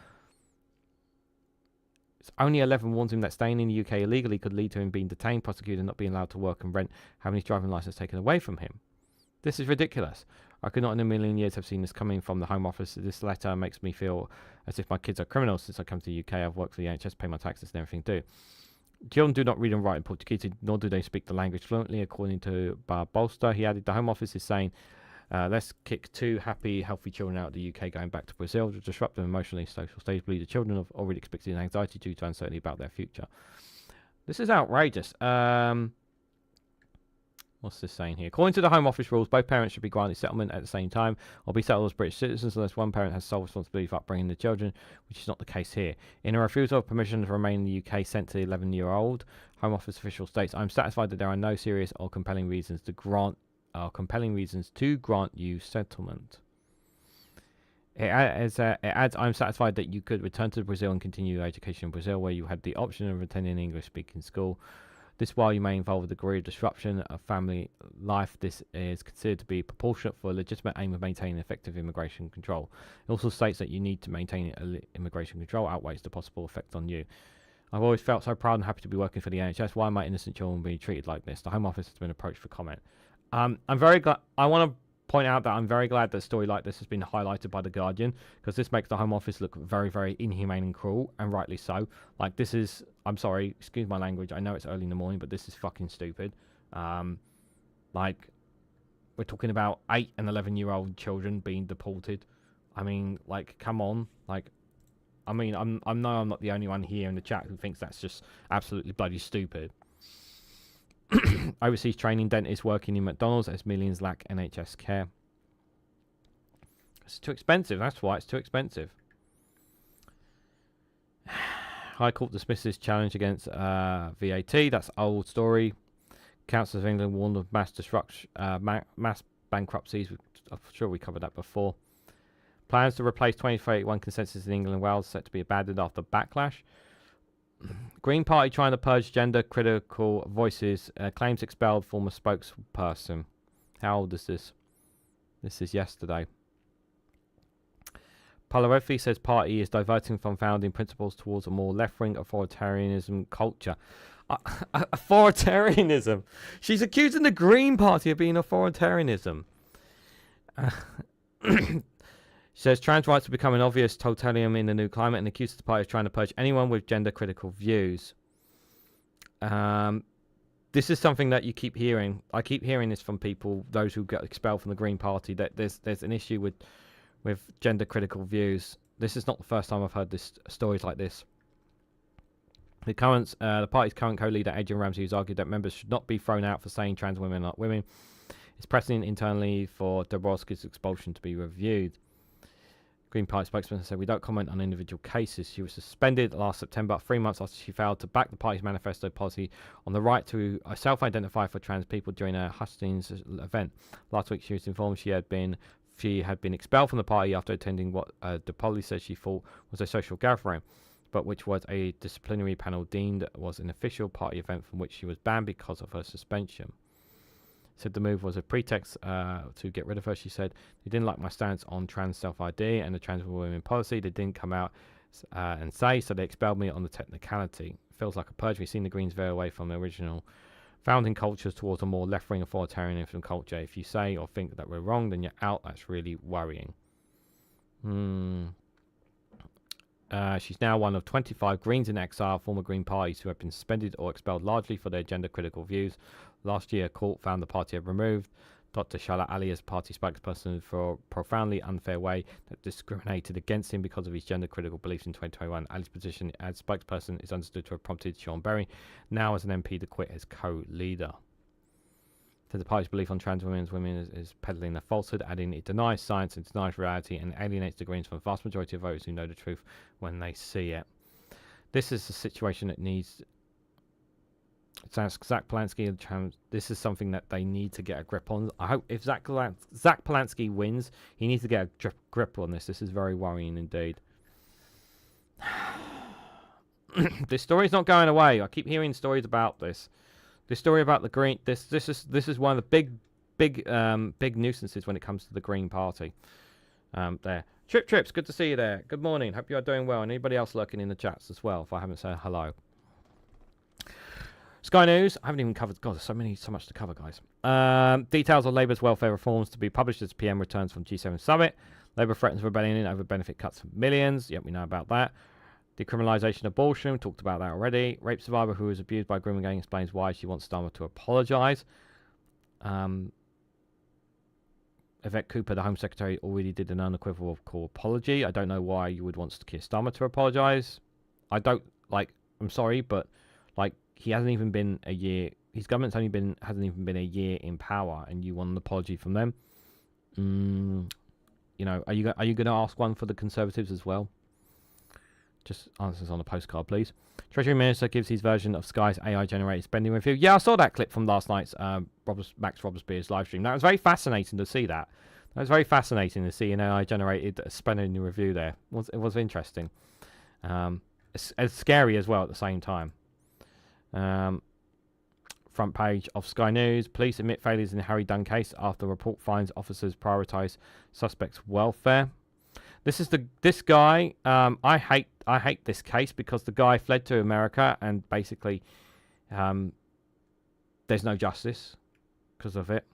It's only 11 warns him that staying in the UK illegally could lead to him being detained, prosecuted, and not being allowed to work and rent, having his driving licence taken away from him. This is ridiculous. I could not in a million years have seen this coming from the Home Office. This letter makes me feel as if my kids are criminals. Since I come to the UK, I've worked for the NHS, pay my taxes and everything too. Children do not read and write in Portuguese, nor do they speak the language fluently, according to Bar Bolster. He added, the Home Office is saying, let's kick 2 happy, healthy children out of the UK going back to Brazil to disrupt them emotionally, social stably. The children have already experienced anxiety due to uncertainty about their future. This is outrageous. What's this saying here? According to the Home Office rules, both parents should be granted settlement at the same time or be settled as British citizens unless one parent has sole responsibility for upbringing the children, which is not the case here. In a refusal of permission to remain in the UK sent to the 11-year-old, Home Office official states, I'm satisfied that there are no serious or compelling reasons to grant you settlement. It adds, I'm satisfied that you could return to Brazil and continue your education in Brazil, where you had the option of attending an English-speaking school. This, while you may involve a degree of disruption of family life, this is considered to be proportionate for a legitimate aim of maintaining effective immigration control. It also states that you need to maintain immigration control outweighs the possible effect on you. I've always felt so proud and happy to be working for the NHS. Why are my innocent children being treated like this? The Home Office has been approached for comment. I'm very glad. I want to point out that I'm very glad that a story like this has been highlighted by The Guardian, because this makes the Home Office look very, very inhumane and cruel, and rightly so. Like, this is, I'm sorry, excuse my language, I know it's early in the morning, but this is fucking stupid. Like, we're talking about 8 and 11-year-old children being deported. I mean, like, come on. Like, I mean, I know I'm not the only one here in the chat who thinks that's just absolutely bloody stupid. Overseas training dentists working in McDonald's as millions lack NHS care. It's too expensive. That's why it's too expensive. High Court dismisses challenge against VAT. That's old story. Council of England warned of mass disruption, mass bankruptcies. I'm sure we covered that before. Plans to replace 2031 consensus in England and Wales set to be abandoned after backlash. Green Party trying to purge gender critical voices. Claims expelled former spokesperson. How old is this? This is yesterday. Palarethi says party is diverting from founding principles towards a more left-wing authoritarianism culture. Authoritarianism. She's accusing the Green Party of being authoritarianism. She says trans rights are becoming obvious totalitarian in the new climate, and accuses the party of trying to purge anyone with gender-critical views. This is something that you keep hearing. I keep hearing this from people, those who get expelled from the Green Party, that there's an issue with gender-critical views. This is not the first time I've heard stories like this. The party's current co-leader, Adrian Ramsey, has argued that members should not be thrown out for saying trans women are not women. It's pressing internally for Dabrowski's expulsion to be reviewed. Green Party spokesman said, "We don't comment on individual cases." She was suspended last September, 3 months after she failed to back the party's manifesto policy on the right to self-identify for trans people during a hustings event. Last week, she was informed she had been expelled from the party after attending what the policy said she thought was a social gathering, but which was a disciplinary panel deemed was an official party event from which she was banned because of her suspension. Said the move was a pretext to get rid of her. She said, "They didn't like my stance on trans self-ID and the trans women policy. They didn't come out and say, so they expelled me on the technicality. Feels like a purge. We've seen the Greens veer away from the original founding cultures towards a more left-wing authoritarianism culture. If you say or think that we're wrong, then you're out. That's really worrying." She's now one of 25 Greens in exile, former Green parties who have been suspended or expelled largely for their gender-critical views. Last year, a court found the party had removed Dr. Shala Ali as party spokesperson for a profoundly unfair way that discriminated against him because of his gender-critical beliefs in 2021. Ali's position as spokesperson is understood to have prompted Sean Berry, now as an MP, to quit as co-leader. The party's belief on trans women is peddling a falsehood, adding it denies science and denies reality and alienates the Greens from the vast majority of voters who know the truth when they see it. This is a situation that needs... Zach Polanski, this is something that they need to get a grip on. I hope if Zach Polanski wins, he needs to get a grip on this. This is very worrying indeed. This story's not going away. I keep hearing stories about this. This story about the Green. This is one of the big nuisances when it comes to the Green Party. There, Trips, good to see you there. Good morning. Hope you are doing well. And anybody else lurking in the chats as well? If I haven't said hello. Sky News. I haven't even covered. God, there's so much to cover, guys. Details on Labour's welfare reforms to be published as PM returns from G7 summit. Labour threatens rebellion over benefit cuts for millions. Yep, we know about that. Decriminalisation of abortion. We talked about that already. Rape survivor who was abused by grooming gang explains why she wants Starmer to apologise. Yvette Cooper, the Home Secretary, already did an unequivocal apology. I don't know why you would want Keir Starmer to apologise. I'm sorry, but he hasn't even been a year. His government's hasn't even been a year in power, and you want an apology from them. Are you going to ask one for the Conservatives as well? Just answers on a postcard, please. Treasury Minister gives his version of Sky's AI-generated spending review. Yeah, I saw that clip from last night's Max Robertspear's live stream. That was very fascinating to see that. That was very fascinating to see an AI-generated spending review there. It was interesting. It's scary as well at the same time. Front page of Sky News. Police admit failures in the Harry Dunn case after report finds officers prioritise suspects' welfare. This guy. I hate this case because the guy fled to America and basically there's no justice because of it.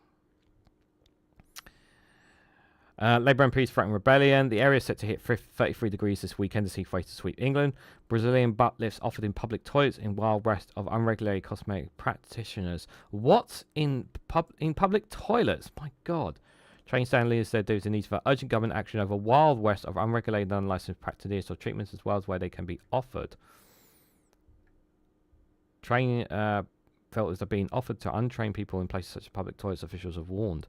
Labour MPs threaten rebellion. The area is set to hit 33 degrees this weekend as heat waves to sweep England. Brazilian butt lifts offered in public toilets in Wild West of unregulated cosmetic practitioners. What? In public toilets? My God. Train stand leaders said there is a need for urgent government action over Wild West of unregulated and unlicensed practitioners or treatments as well as where they can be offered. Training filters are being offered to untrained people in places such as public toilets, officials have warned.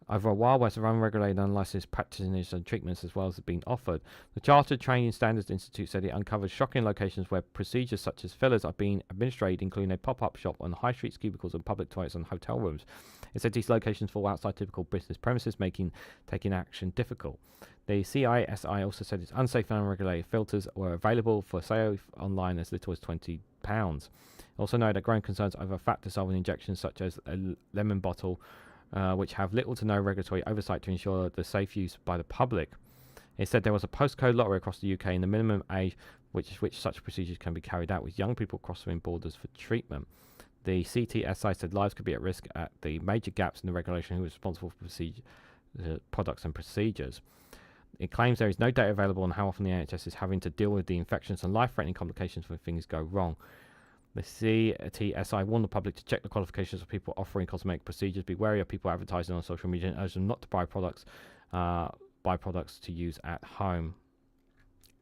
Over a Wild West of unregulated and unlicensed practitioners and treatments as well as being offered. The Chartered Training Standards Institute said it uncovers shocking locations where procedures such as fillers are being administered, including a pop-up shop on high streets, cubicles and public toilets and hotel rooms. It said these locations fall outside typical business premises, making taking action difficult. The CISI also said its unsafe and unregulated filters were available for sale online as little as £20. Also noted that growing concerns over fat-dissolving injections such as a lemon bottle which have little to no regulatory oversight to ensure the safe use by the public. It said there was a postcode lottery across the UK and the minimum age which such procedures can be carried out, with young people crossing borders for treatment. The CTSI said lives could be at risk at the major gaps in the regulation who is responsible for products and procedures. It claims there is no data available on how often the NHS is having to deal with the infections and life-threatening complications when things go wrong. The CTSI warned the public to check the qualifications of people offering cosmetic procedures, be wary of people advertising on social media, and urge them not to buy products to use at home.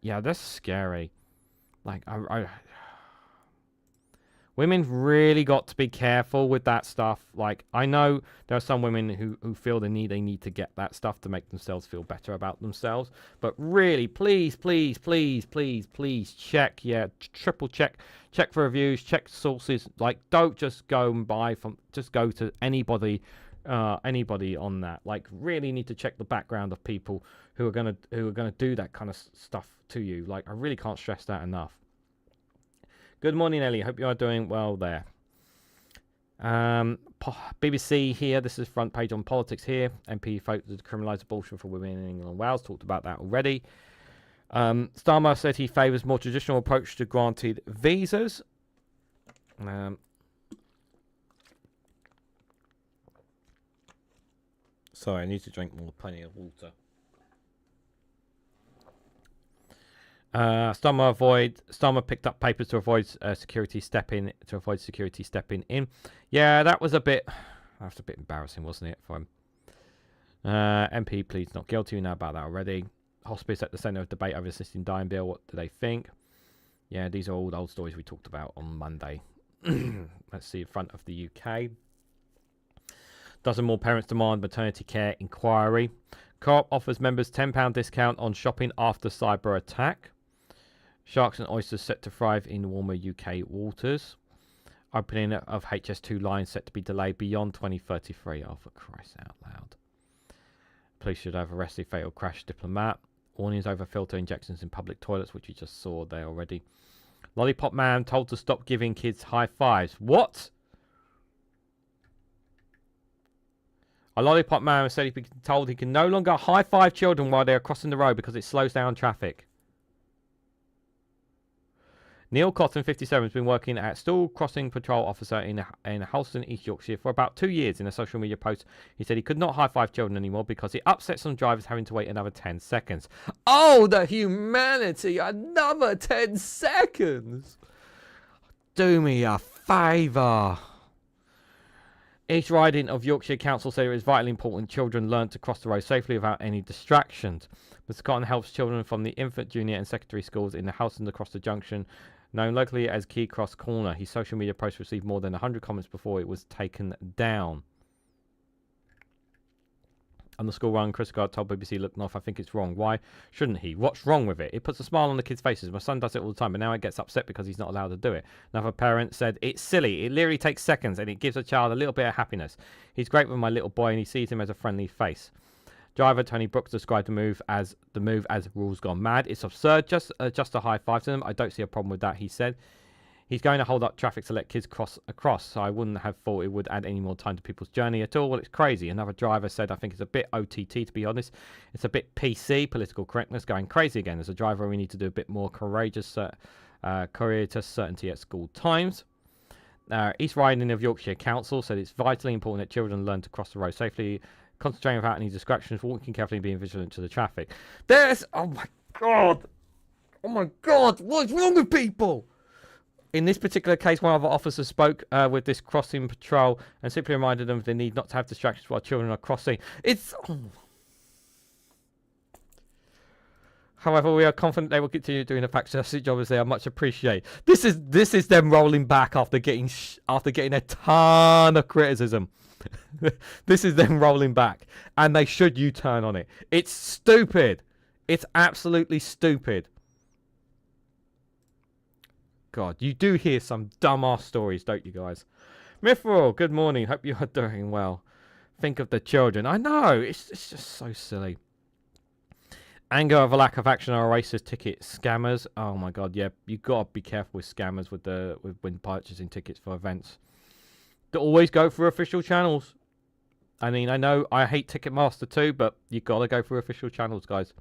Yeah, that's scary. Like, women really got to be careful with that stuff. Like, I know there are some women who feel they need to get that stuff to make themselves feel better about themselves. But really, please check. Yeah, triple check. Check for reviews. Check sources. Like, don't just go and buy from. Just go to anybody on that. Like, really need to check the background of people who are gonna do that kind of stuff to you. Like, I really can't stress that enough. Good morning, Ellie. Hope you are doing well there. BBC here. This is front page on politics here. MP voted to criminalise abortion for women in England and Wales. Talked about that already. Starmer said he favours more traditional approach to granted visas. Sorry, I need to drink plenty of water. Starmer picked up papers to avoid security stepping in. Yeah, that was a bit embarrassing, wasn't it, for him? MP pleads not guilty. We know about that already. Hospice at the centre of debate over assisting dying bill. What do they think? Yeah, these are all the old stories we talked about on Monday. Let's see in front of the UK. Dozen more parents demand maternity care inquiry. Co-op offers members £10 discount on shopping after cyber attack. Sharks and oysters set to thrive in warmer UK waters. Opening of HS2 line set to be delayed beyond 2033. Oh, for Christ out loud. Police should have arrested fatal crash diplomat. Warnings over filter injections in public toilets, which we just saw there already. Lollipop man told to stop giving kids high fives. What? A lollipop man said he's been told he can no longer high five children while they are crossing the road because it slows down traffic. Neil Cotton, 57, has been working at Stool Crossing Patrol Officer in Halston, East Yorkshire for about 2 years. In a social media post, he said he could not high-five children anymore because it upsets some drivers having to wait another 10 seconds. Oh, the humanity! Another 10 seconds! Do me a favour. East Riding of Yorkshire Council said it is vitally important children learn to cross the road safely without any distractions. Mr. Cotton helps children from the infant, junior and secondary schools in the Halston across the junction, known locally as Key Cross Corner. His social media post received more than 100 comments before it was taken down. On the school run, Chris Gard told BBC, "Look, North, I think it's wrong. Why shouldn't he? What's wrong with it? It puts a smile on the kids' faces. My son does it all the time, but now he gets upset because he's not allowed to do it." Another parent said, "It's silly. It literally takes seconds, and it gives a child a little bit of happiness. He's great with my little boy, and he sees him as a friendly face." Driver Tony Brooks described the move as rules gone mad. It's absurd. Just a high five to them. I don't see a problem with that, he said. He's going to hold up traffic to let kids cross across, so I wouldn't have thought it would add any more time to people's journey at all. Well, it's crazy. Another driver said, "I think it's a bit OTT, to be honest. It's a bit PC, political correctness, going crazy again. As a driver, we need to do a bit more courageous certainty at school times." East Riding of Yorkshire Council said it's vitally important that children learn to cross the road safely concentrating without any distractions, walking carefully, being vigilant to the traffic. There's, oh my god, what's wrong with people? In this particular case, one of the officers spoke with this crossing patrol and simply reminded them of the need not to have distractions while children are crossing. However, we are confident they will continue doing a fantastic job as they are much appreciated. This is them rolling back after getting a ton of criticism. This is them rolling back, and they should U-turn on it. It's stupid. It's absolutely stupid. God, you do hear some dumbass stories, don't you guys? Mithril, good morning. Hope you are doing well. Think of the children. I know. It's just so silly. Anger of a lack of action on racist ticket scammers. Oh my god, yeah, you gotta be careful with scammers when purchasing tickets for events. They always go through official channels. I mean, I know I hate Ticketmaster too, but you gotta go through official channels, guys.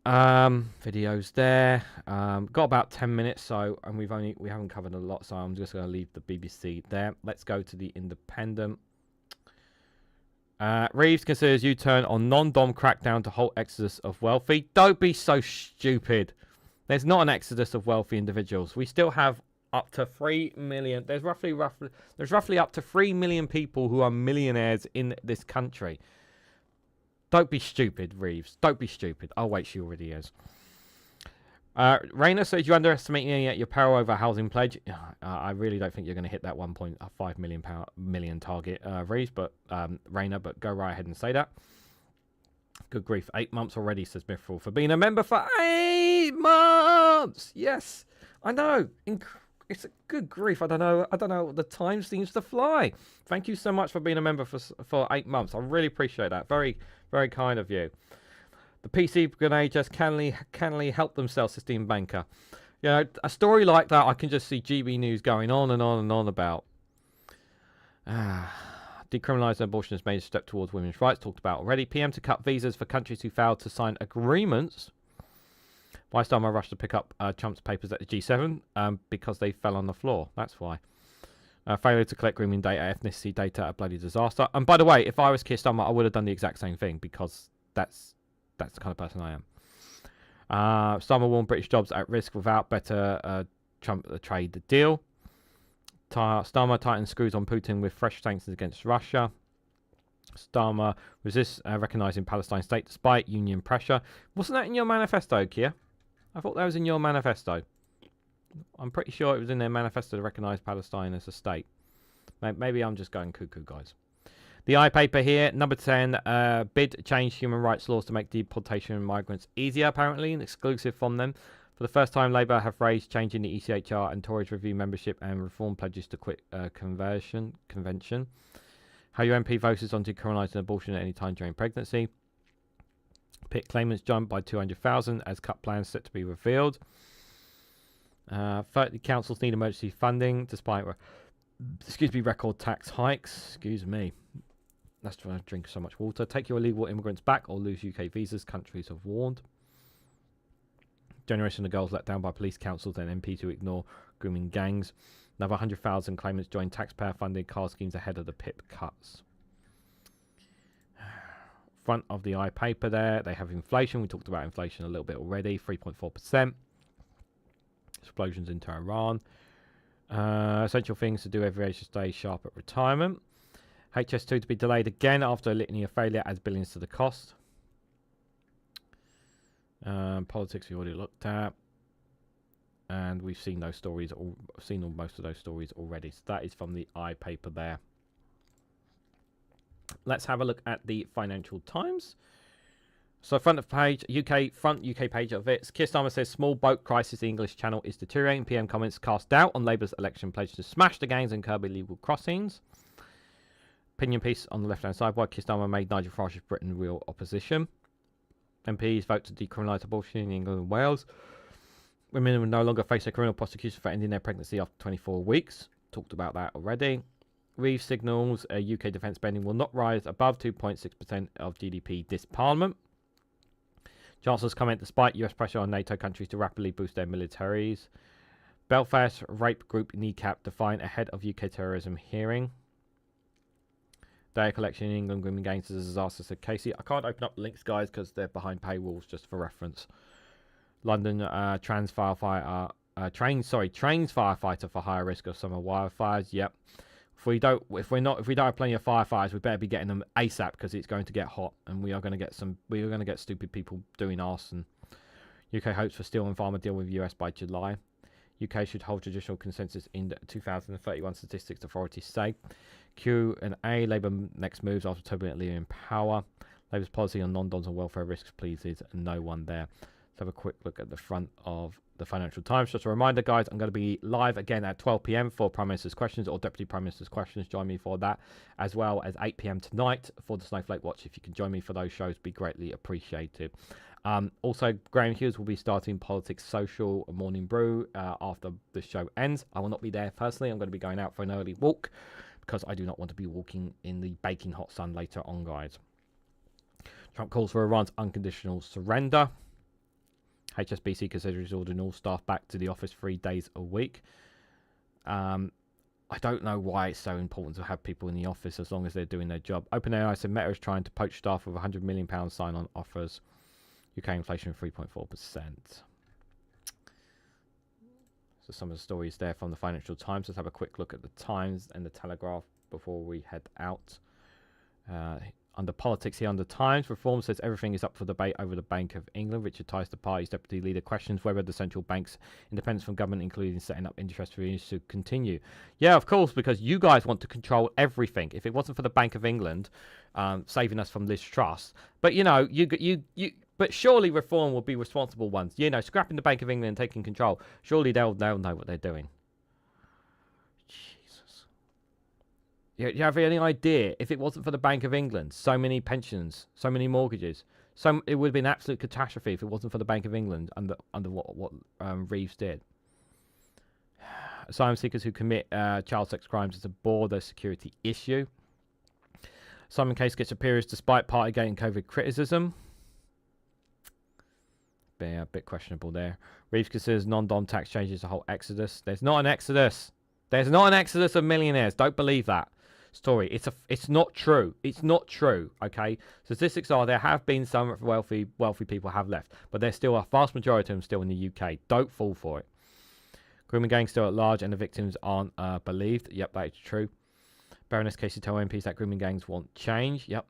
Videos there. Got about 10 minutes, so and we haven't covered a lot, so I'm just gonna leave the BBC there. Let's go to the Independent. Reeves considers U-turn on non-dom crackdown to halt exodus of wealthy. Don't be so stupid. There's not an exodus of wealthy individuals. We still have up to 3 million. There's roughly up to 3 million people who are millionaires in this country. Don't be stupid, Reeves. Don't be stupid. Oh wait, she already is. Rainer says you underestimate your power over housing pledge. I really don't think you're going to hit that 1.5 million target, Reeves, but Rainer, but go right ahead and say that. Good grief, 8 months already, says Mithril, for being a member for 8 months. Yes, I know. It's a good grief. I don't know. The time seems to fly. Thank you so much for being a member for 8 months. I really appreciate that. Very, very kind of you. The PC grenade just cannily help themselves, Sistine Banker. You know, a story like that, I can just see GB News going on and on and on about. Decriminalising abortion has made a step towards women's rights, talked about already. PM to cut visas for countries who failed to sign agreements. Why Starmer rushed to pick up Trump's papers at the G7? Because they fell on the floor. That's why. Failure to collect grooming data, ethnicity data, a bloody disaster. And by the way, if I was Keir Starmer, I would have done the exact same thing, because that's the kind of person I am. Starmer warned British jobs at risk without better Trump trade deal. Starmer tightens screws on Putin with fresh sanctions against Russia. Starmer resists recognising Palestine state despite union pressure. Wasn't that in your manifesto, Keir? I thought that was in your manifesto. I'm pretty sure it was in their manifesto to recognise Palestine as a state. Maybe I'm just going cuckoo, guys. The I-paper here, number 10, bid change human rights laws to make deportation of migrants easier, apparently, and exclusive from them. For the first time, Labour have raised changing the ECHR and Tories review membership and reform pledges to quit convention. How your MP voted on decriminalising abortion at any time during pregnancy. Pick claimants jumped by 200,000 as cut plans set to be revealed. 30 councils need emergency funding despite, record tax hikes. Excuse me. That's why I drink so much water. Take your illegal immigrants back or lose UK visas. Countries have warned. Generation of girls let down by police councils and MPs who ignore grooming gangs. Another 100,000 claimants join taxpayer-funded car schemes ahead of the PIP cuts. Front of the I-paper there, they have inflation. We talked about inflation a little bit already. 3.4%. Explosions in Tehran. Essential things to do every age to stay sharp at retirement. HS2 to be delayed again after a litany of failure adds billions to the cost. Politics we already looked at. And we've seen those stories, most of those stories already. So that is from the I-paper there. Let's have a look at the Financial Times. So front of page, UK page of it. Keir Starmer says small boat crisis, the English Channel is deteriorating. PM comments cast doubt on Labour's election pledge to smash the gangs and curb illegal crossings. Opinion piece on the left-hand side. Why Keir Starmer made Nigel Farage's Britain real opposition. MPs vote to decriminalise abortion in England and Wales. Women will no longer face a criminal prosecution for ending their pregnancy after 24 weeks. Talked about that already. Reeves signals UK defence spending will not rise above 2.6% of GDP this Parliament. Chancellor's comment despite US pressure on NATO countries to rapidly boost their militaries. Belfast rape group kneecap defined ahead of UK terrorism hearing. Data collection in England, Grim Games is a disaster, said Casey. I can't open up links, guys, because they're behind paywalls, just for reference. London trains firefighter for higher risk of summer wildfires. Yep. If we don't have plenty of firefighters, we better be getting them ASAP because it's going to get hot, and we are going to get stupid people doing arson. UK hopes for steel and pharma deal with US by July. UK should hold judicial consensus in 2031, statistics authorities say. Q&A, Labour next moves after turbulent leader in power. Labour's policy on non-dons and welfare risks pleases no one there. Let's have a quick look at the front of the Financial Times. Just a reminder, guys, I'm going to be live again at 12 p.m. for Prime Minister's Questions or Deputy Prime Minister's Questions. Join me for that, as well as 8 p.m. tonight for the Snowflake Watch. If you can join me for those shows, be greatly appreciated. Also, Graham Hughes will be starting Politics Social Morning Brew after the show ends. I will not be there personally. I'm going to be going out for an early walk because I do not want to be walking in the baking hot sun later on, guys. Trump calls for Iran's unconditional surrender. HSBC considers ordering all staff back to the office 3 days a week. I don't know why it's so important to have people in the office as long as they're doing their job. OpenAI said Meta is trying to poach staff with £100 million sign-on offers. UK inflation 3.4%. So some of the stories there from the Financial Times. Let's have a quick look at the Times and the Telegraph before we head out. Under politics here, under Times, Reform says everything is up for debate over the Bank of England. Richard Tice, the party's deputy leader, questions whether the central bank's independence from government, including setting up interest rates, should continue. Yeah, of course, because you guys want to control everything. If it wasn't for the Bank of England saving us from Liz Truss, but but surely Reform will be responsible ones. Scrapping the Bank of England and taking control. Surely they'll know what they're doing. You have any idea if it wasn't for the Bank of England, so many pensions, so many mortgages, it would have been an absolute catastrophe if it wasn't for the Bank of England under what Reeves did. Asylum seekers who commit child sex crimes is a border security issue. Simon Case gets appearance despite Partygate and COVID criticism. Yeah, a bit questionable there. Reeves considers non-dom tax changes a whole exodus. There's not an exodus. There's not an exodus of millionaires. Don't believe that story. It's not true. It's not true. Okay. Statistics are there have been some wealthy people have left, but there's still a vast majority of them still in the UK. Don't fall for it. Grooming gang still at large, and the victims aren't believed. Yep, that is true. Baroness Casey told MPs that grooming gangs want change. Yep.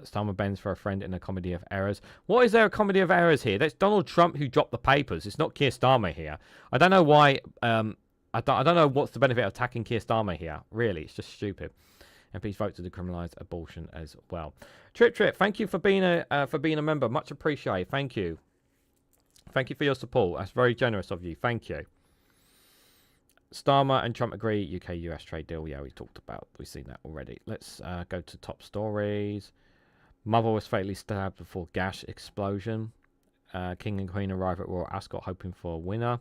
Starmer bends for a friend in a comedy of errors. What is there a comedy of errors here? That's Donald Trump who dropped the papers. It's not Keir Starmer here. I don't know why. I don't know what's the benefit of attacking Keir Starmer here. Really, it's just stupid. MPs vote to decriminalise abortion as well. Trip, thank you for being a member. Much appreciated. Thank you. Thank you for your support. That's very generous of you. Thank you. Starmer and Trump agree UK-US trade deal. Yeah, we've seen that already. Let's go to top stories. Mother was fatally stabbed before gas explosion. King and Queen arrive at Royal Ascot hoping for a winner.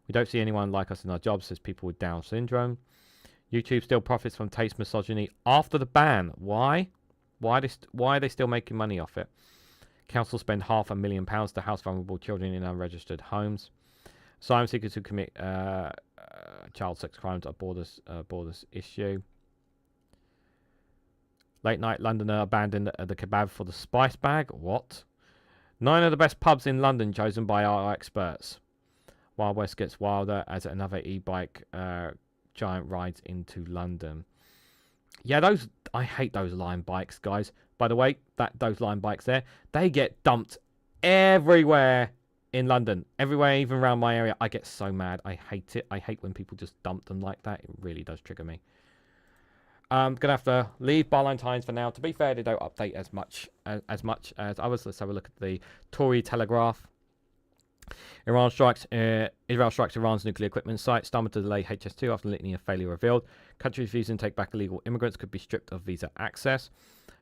We don't see anyone like us in our jobs, says people with Down syndrome. YouTube still profits from taste misogyny after the ban. Why? Why are they still making money off it? Council spend £500,000 to house vulnerable children in unregistered homes. Asylum seekers who commit child sex crimes are borders issue. Late night Londoner abandoned the kebab for the spice bag. What? 9 of the best pubs in London chosen by our experts. Wild West gets wilder as another e-bike giant rides into London. Yeah, I hate those Lime bikes, guys. By the way, those Lime bikes there, they get dumped everywhere in London. Everywhere, even around my area. I get so mad. I hate it. I hate when people just dump them like that. It really does trigger me. I'm going to have to leave Barline Times for now. To be fair, they don't update as much as others. Let's have a look at the Tory Telegraph. Israel strikes Iran's nuclear equipment site. Starmer to delay HS2 after litany of failure revealed. Countries refusing to take back illegal immigrants could be stripped of visa access.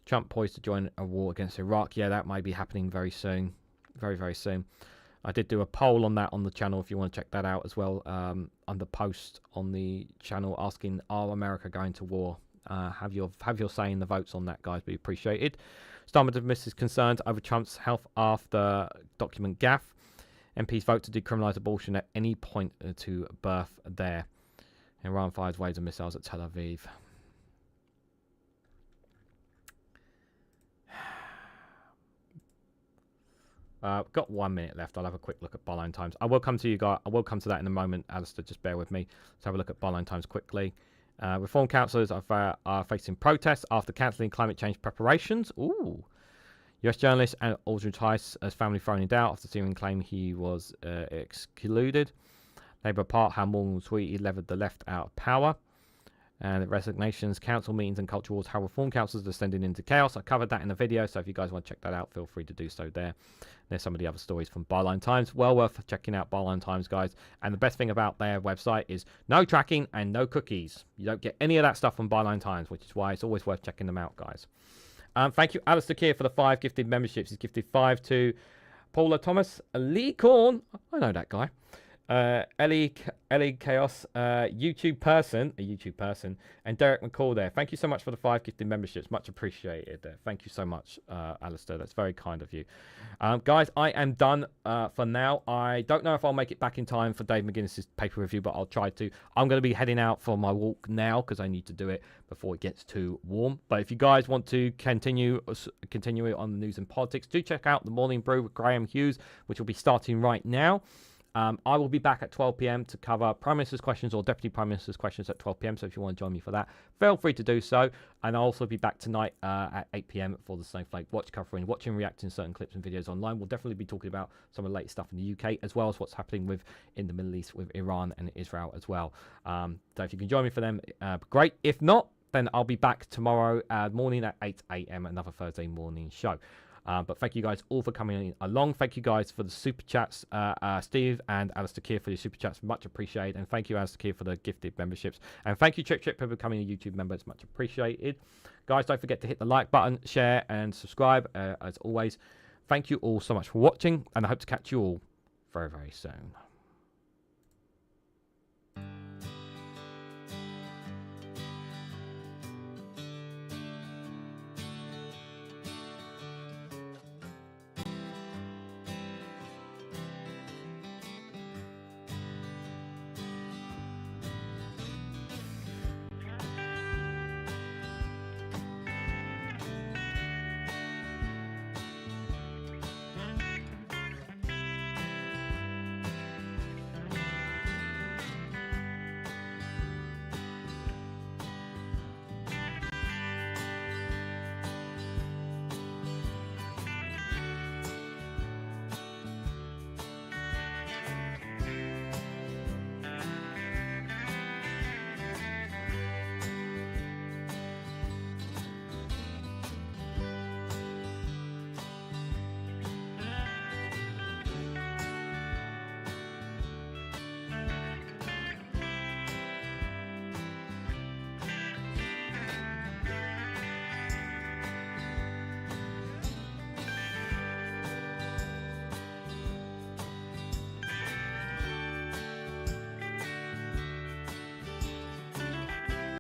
Trump poised to join a war against Iraq. Yeah, that might be happening very soon. Very, very soon. I did do a poll on that on the channel if you want to check that out as well. On the post on the channel asking, are America going to war? Have your say in the votes on that, guys. Be appreciated. Starmer dismisses concerns over Trump's health after document gaffe. MPs vote to decriminalise abortion at any point to birth there. Iran fires waves of missiles at Tel Aviv. Got 1 minute left. I'll have a quick look at byline times. I will come to you guys. I will come to that in a moment, Alistair. Just bear with me. Let's have a look at byline times quickly. Reform councillors are facing protests after cancelling climate change preparations. Ooh. US journalist Aldridge Heiss has family thrown in doubt after seeing claim he was excluded. Labour part how Morgan Sweetie levered the left out of power. And resignations, council meetings and culture wars, how reform councils are descending into chaos. I covered that in a video, so if you guys want to check that out, feel free to do so there. There's some of the other stories from Byline Times. Well worth checking out Byline Times, guys. And the best thing about their website is no tracking and no cookies. You don't get any of that stuff from Byline Times, which is why it's always worth checking them out, guys. Thank you, Alistair Keir, for the 5 gifted memberships. He's gifted 5 to Paula Thomas, Lee Corn. I know that guy. Ellie Chaos, a YouTube person, and Derek McCall there. Thank you so much for the 5 gifted memberships. Much appreciated there. Thank you so much, Alistair. That's very kind of you. Guys, I am done for now. I don't know if I'll make it back in time for Dave McGuinness's paper review, but I'll try to. I'm going to be heading out for my walk now because I need to do it before it gets too warm. But if you guys want to continue it on the news and politics, do check out the Morning Brew with Graham Hughes, which will be starting right now. I will be back at 12 p.m. to cover Prime Minister's questions or Deputy Prime Minister's questions at 12 p.m. So if you want to join me for that, feel free to do so. And I'll also be back tonight at 8 p.m. for the Snowflake Watch covering, watching, reacting certain clips and videos online. We'll definitely be talking about some of the latest stuff in the UK, as well as what's happening in the Middle East with Iran and Israel as well. So if you can join me for them, great. If not, then I'll be back tomorrow morning at 8 a.m. another Thursday morning show. But thank you guys all for coming along. Thank you guys for the super chats, Steve and Alistair Keir for the super chats. Much appreciated. And thank you, Alistair Keir, for the gifted memberships. And thank you, Chip Chip, for becoming a YouTube member. It's much appreciated. Guys, don't forget to hit the like button, share, and subscribe. As always, thank you all so much for watching. And I hope to catch you all very, very soon.